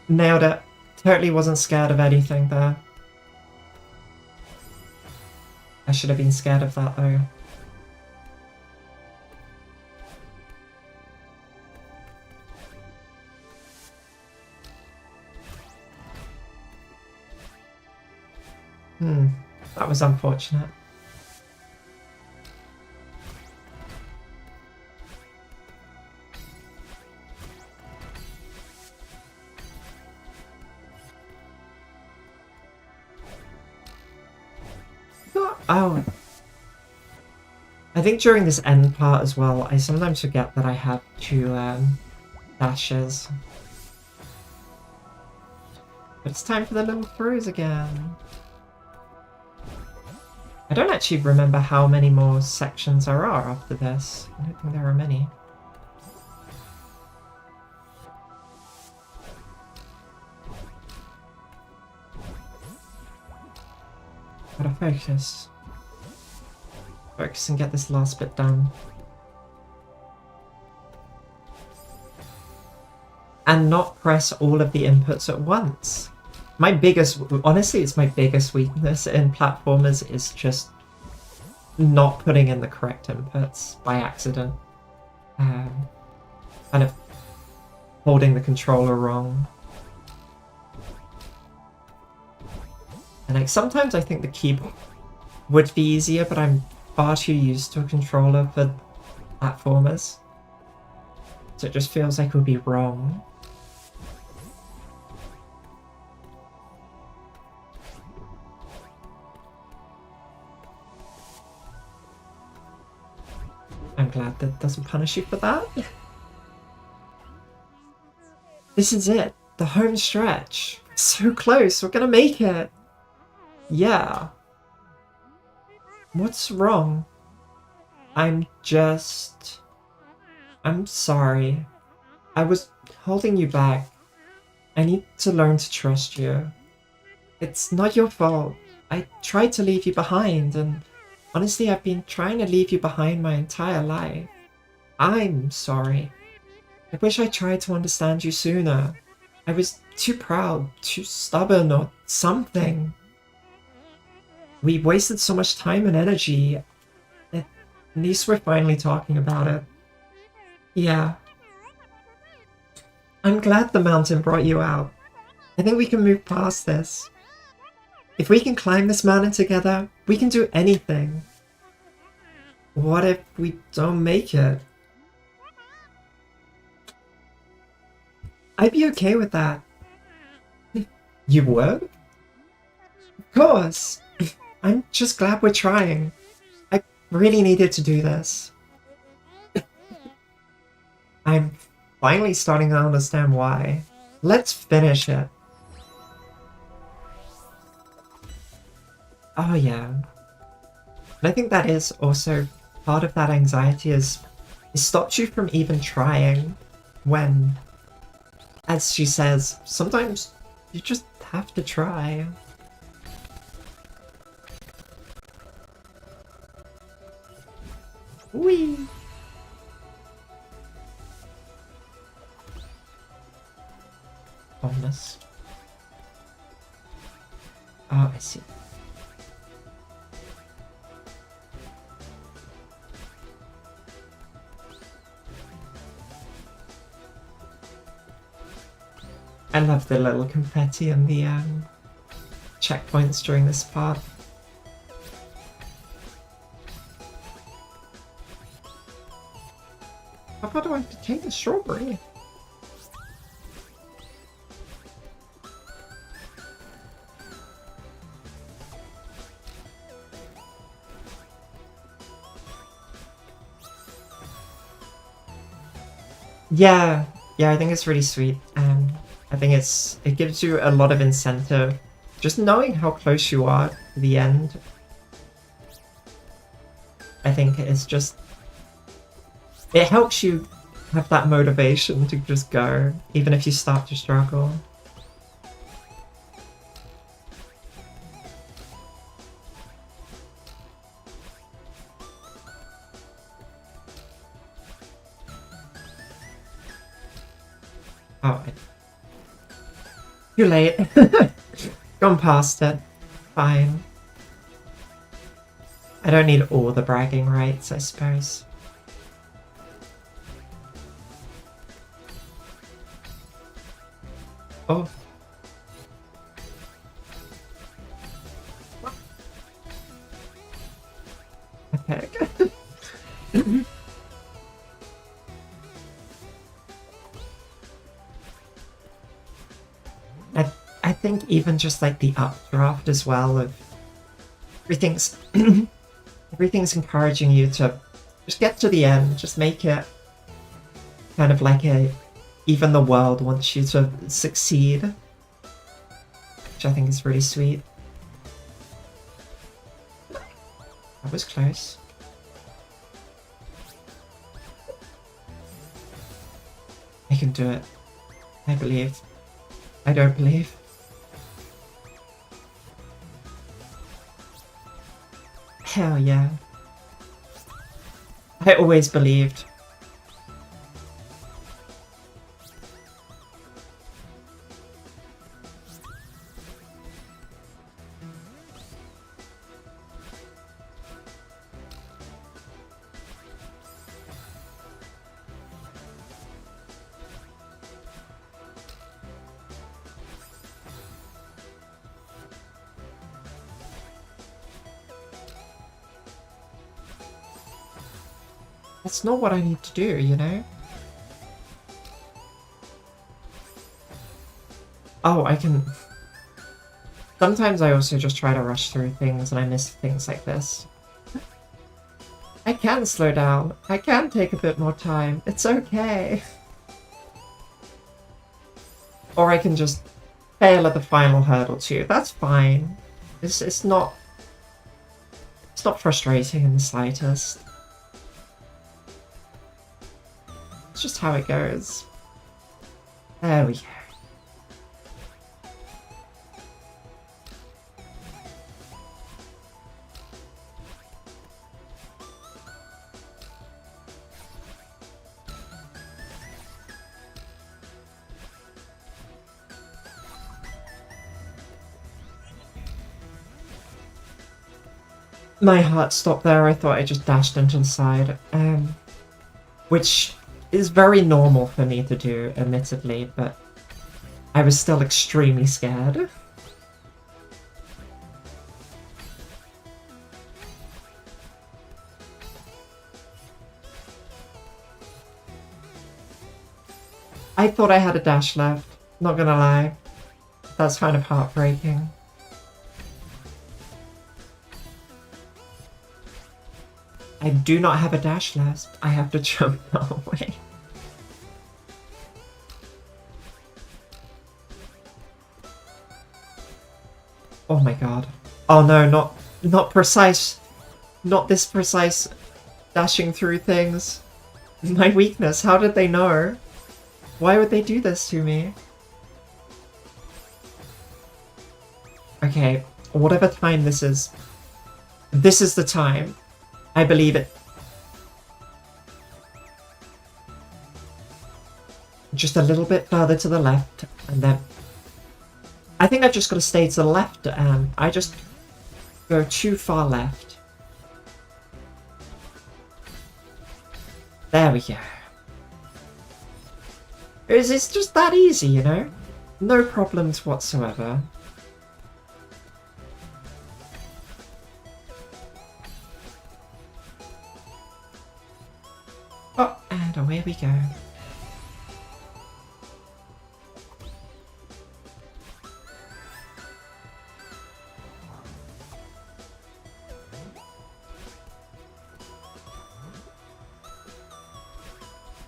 Nailed it. Totally wasn't scared of anything there. I should have been scared of that though. That was unfortunate. Oh, I think during this end part as well, I sometimes forget that I have 2 dashes. But it's time for the little throws again. I don't actually remember how many more sections there are after this. I don't think there are many. Gotta focus. Focus and get this last bit done. And not press all of the inputs at once. My biggest, honestly, it's my biggest weakness in platformers is just not putting in the correct inputs by accident. Kind of holding the controller wrong. And like sometimes I think the keyboard would be easier, but I'm far too used to a controller for platformers. So it just feels like it would be wrong. I'm glad that doesn't punish you for that. This is it. The home stretch. So close. We're gonna make it. Yeah. What's wrong? I'm sorry. I was holding you back. I need to learn to trust you. It's not your fault. I tried to leave you behind, and honestly, I've been trying to leave you behind my entire life. I'm sorry. I wish I tried to understand you sooner. I was too proud, too stubborn, or something. We wasted so much time and energy. At least we're finally talking about it. Yeah. I'm glad the mountain brought you out. I think we can move past this. If we can climb this mountain together, we can do anything. What if we don't make it? I'd be okay with that. You would? Of course. I'm just glad we're trying. I really needed to do this. I'm finally starting to understand why. Let's finish it. Oh yeah. And I think that is also part of that anxiety is it stops you from even trying when, as she says, sometimes you just have to try. Whee! Bonus. Oh, I see. I love the little confetti and the checkpoints during this part. How far do I have to take the strawberry? Yeah, I think it's really sweet. I think it gives you a lot of incentive. Just knowing how close you are to the end. I think it's just... It helps you have that motivation to just go, even if you start to struggle. Oh, too late. Gone past it. Fine. I don't need all the bragging rights, I suppose. Oh. Okay. I think even just like the updraft as well of everything's everything's encouraging you to just get to the end, just make it kind of like even the world wants you to succeed, which I think is really sweet. That was close. I can do it. I believe. I don't believe. Hell yeah. I always believed. That's not what I need to do, you know? Oh, I can... Sometimes I also just try to rush through things and I miss things like this. I can slow down. I can take a bit more time. It's okay. Or I can just fail at the final hurdle too. That's fine. It's not frustrating in the slightest. It's just how it goes. There we go. My heart stopped there. I thought I just dashed into the side. Which is very normal for me to do, admittedly, but I was still extremely scared. I thought I had a dash left, not gonna lie. That's kind of heartbreaking. I do not have a dash left. I have to jump away. Oh my god. Oh no, not precise. Not this precise dashing through things. My weakness. How did they know? Why would they do this to me? Okay, whatever time this is the time. I believe it. Just a little bit further to the left, and then... I think I've just got to stay to the left. I just go too far left. There we go. It's just that easy, you know? No problems whatsoever. Oh, and away we go.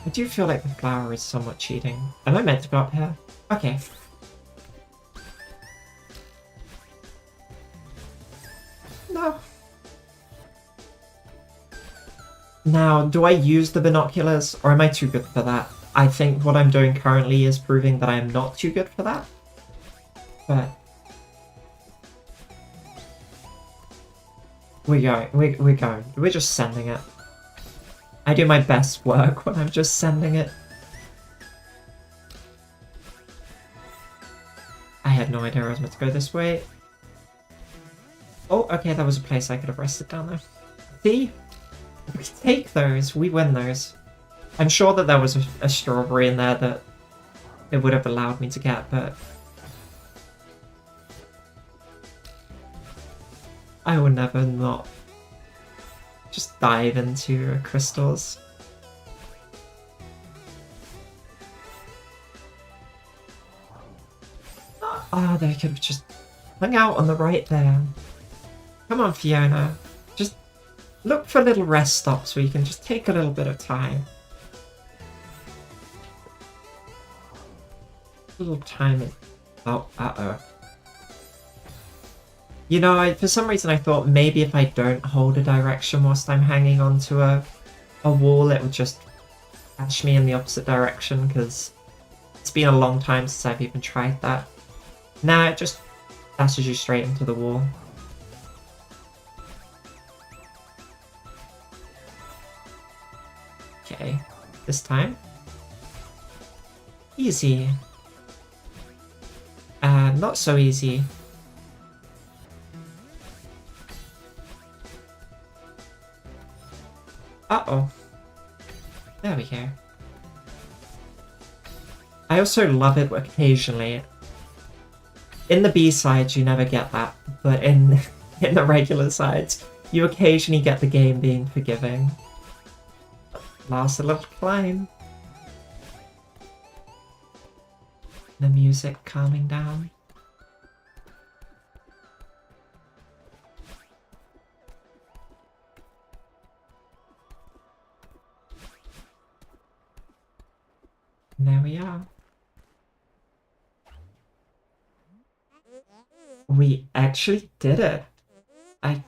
I do feel like the flower is somewhat cheating. Am I meant to go up here? Okay. No. Now, do I use the binoculars, or am I too good for that? I think what I'm doing currently is proving that I am not too good for that. But... we're going. We're just sending it. I do my best work when I'm just sending it. I had no idea I was meant to go this way. Oh, okay, that was a place I could have rested down there. See? We take those, we win those. I'm sure that there was a strawberry in there that it would have allowed me to get, but... I would never not just dive into crystals. Oh, they could have just hung out on the right there. Come on, Fiona. Just look for little rest stops where you can just take a little bit of time. A little time. Oh, uh-oh. You know, for some reason I thought maybe if I don't hold a direction whilst I'm hanging onto a wall, it would just dash me in the opposite direction, because it's been a long time since I've even tried that. Nah, it just dashes you straight into the wall. Okay, this time. Easy. Not so easy. Uh-oh. There we go. I also love it occasionally. In the B-sides, you never get that, but in the regular sides, you occasionally get the game being forgiving. Last little climb. The music calming down. And there we are. We actually did it. I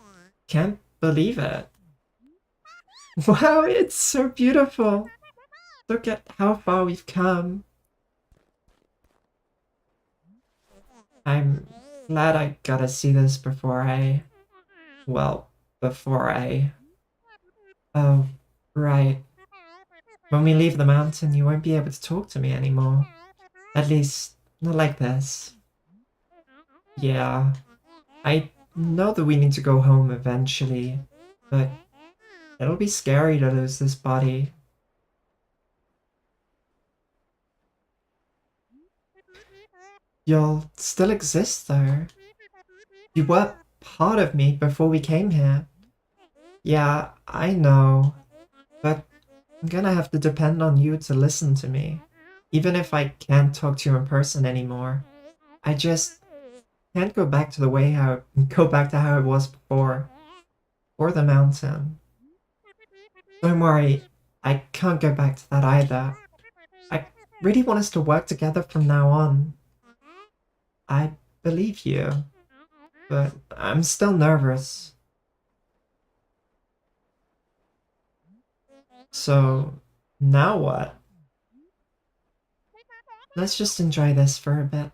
can't believe it. Wow, it's so beautiful. Look at how far we've come. I'm glad I got to see this before I... well, before I... Oh, right. When we leave the mountain, you won't be able to talk to me anymore. At least, not like this. Yeah, I know that we need to go home eventually, but it'll be scary to lose this body. You'll still exist, though. You were part of me before we came here. Yeah, I know, but I'm gonna have to depend on you to listen to me. Even if I can't talk to you in person anymore. I just can't go back to how it was before. Or the mountain. Don't worry, I can't go back to that either. I really want us to work together from now on. I believe you, but I'm still nervous. So, now what? Let's just enjoy this for a bit.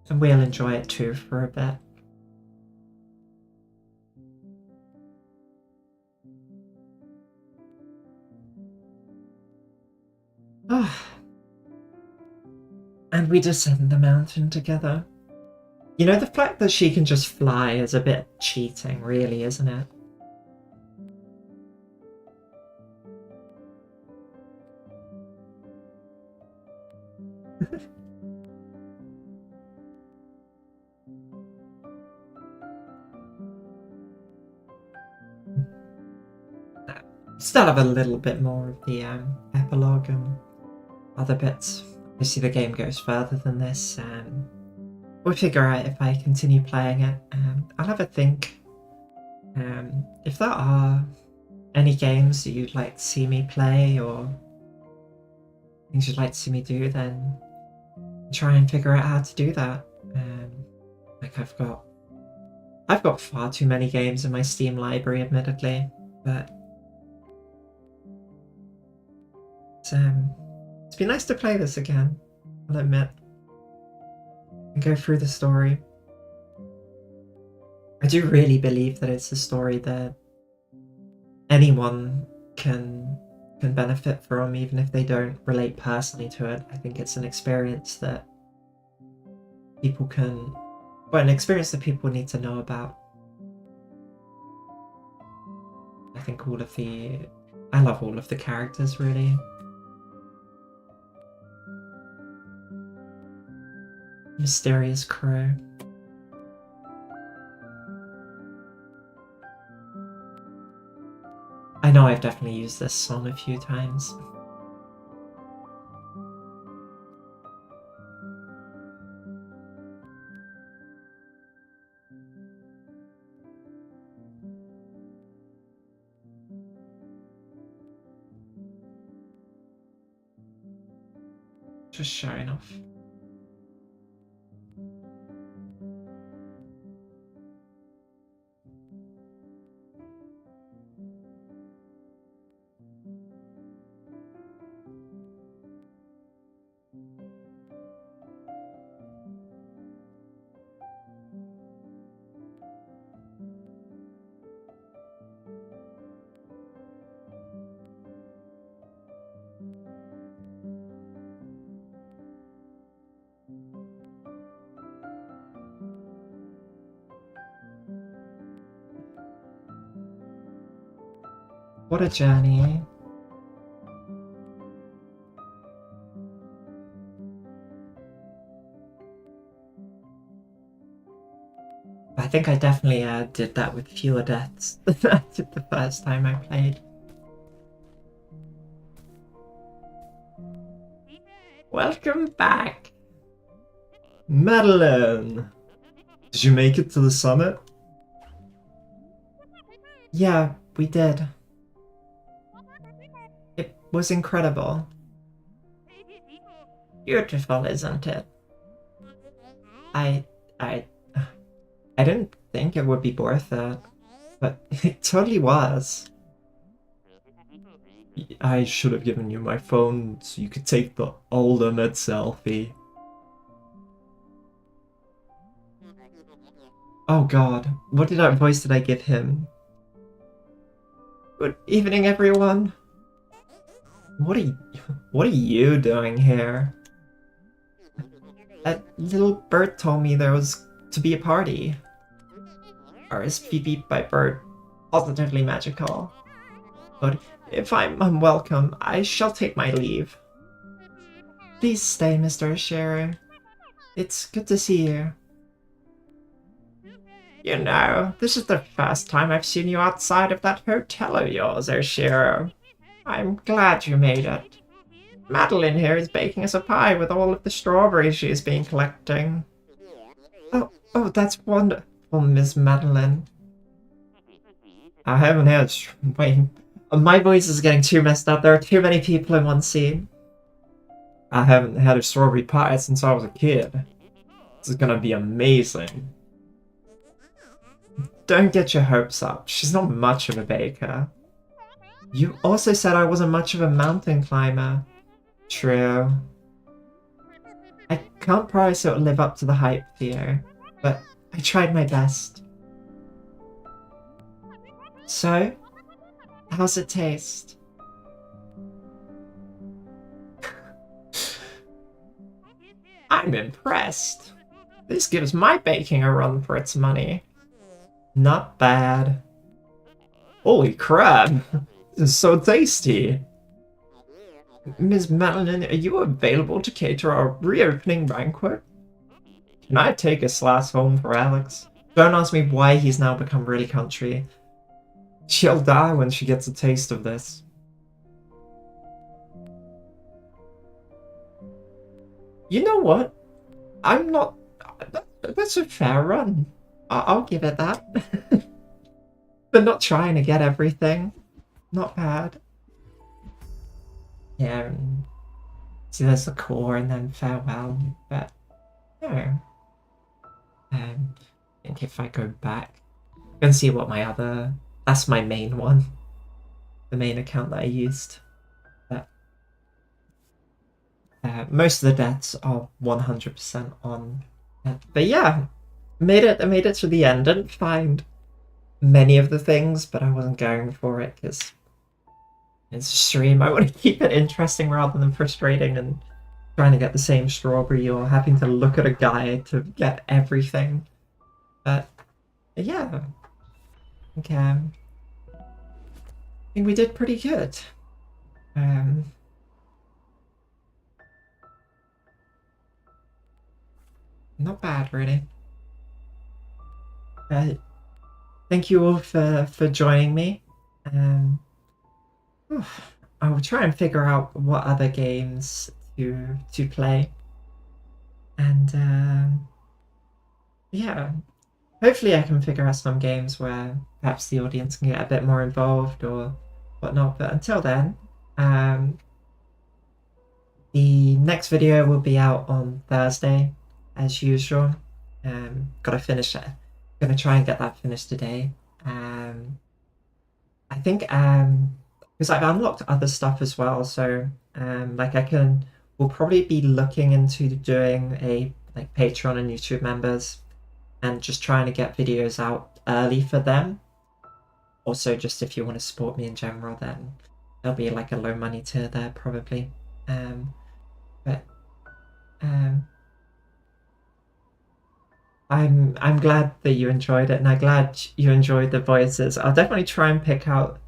And we'll enjoy it too for a bit. And we descend the mountain together. You know, the fact that she can just fly is a bit cheating, really, isn't it? Still have a little bit more of the epilogue and other bits. Obviously the game goes further than this, and we'll figure out if I continue playing it. I'll have a think. If there are any games that you'd like to see me play or things you'd like to see me do, then try and figure out how to do that. Like I've got far too many games in my Steam library, admittedly, but it's been nice to play this again, I'll admit, and go through the story. I do really believe that it's a story that anyone can benefit from, even if they don't relate personally to it. I think it's an experience that people can, well, an experience that people need to know about. I think I love all of the characters, really. Mysterious crew. I know I've definitely used this song a few times. Just showing off. What a journey, eh? I think I definitely did that with fewer deaths than I did the first time I played. Welcome back! Madeline! Did you make it to the summit? Yeah, we did. It was incredible. Beautiful, isn't it? I didn't think it would be worth it, but it totally was. I should have given you my phone so you could take the ultimate selfie. Oh god, what voice did I give him? Good evening, everyone. What are you doing here? That little bird told me there was to be a party. RSVP by bird, positively magical. But if I'm unwelcome, I shall take my leave. Please stay, Mr. Ashiro. It's good to see you. You know, this is the first time I've seen you outside of that hotel of yours, Ashiro. I'm glad you made it. Madeline here is baking us a pie with all of the strawberries she has been collecting. Oh, that's wonderful, Miss Madeline. I haven't had... Wait, my voice is getting too messed up. There are too many people in one scene. I haven't had a strawberry pie since I was a kid. This is gonna be amazing. Don't get your hopes up. She's not much of a baker. You also said I wasn't much of a mountain climber. True. I can't promise it'll live up to the hype, Theo, but I tried my best. So, how's it taste? I'm impressed. This gives my baking a run for its money. Not bad. Holy crap! This is so tasty. Ms. Madeline, are you available to cater our reopening banquet? Can I take a slice home for Alex? Don't ask me why he's now become really country. She'll die when she gets a taste of this. You know what? I'm not... That's a fair run. I'll give it that. But not trying to get everything. Not bad. Yeah. See, there's the core and then farewell. But, no. I think if I go back and see what my other... That's my main one. The main account that I used. But, most of the deaths are 100% on. But yeah, I made it to the end. Didn't find many of the things, but I wasn't going for it because it's a stream. I want to keep it interesting rather than frustrating and trying to get the same strawberry or having to look at a guide to get everything. But yeah, okay. I think we did pretty good. Not bad, really. Thank you all for joining me. I will try and figure out what other games to play, and yeah, hopefully I can figure out some games where perhaps the audience can get a bit more involved or whatnot. But until then, the next video will be out on Thursday, as usual. Gotta finish it. Gonna try and get that finished today. I think because I've unlocked other stuff as well, so like we'll probably be looking into doing a like Patreon and YouTube members and just trying to get videos out early for them. Also, just if you want to support me in general, then there'll be like a low money tier there probably. But I'm glad that you enjoyed it, and I'm glad you enjoyed the voices. I'll definitely try and pick out,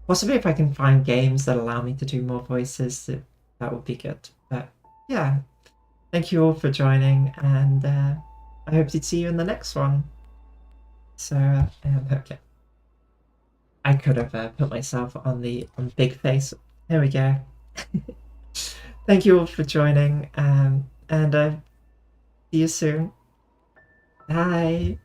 possibly if I can find games that allow me to do more voices, that would be good. But yeah, thank you all for joining, and I hope to see you in the next one. So okay, I could have put myself on big face. There we go. Thank you all for joining, and see you soon. Bye.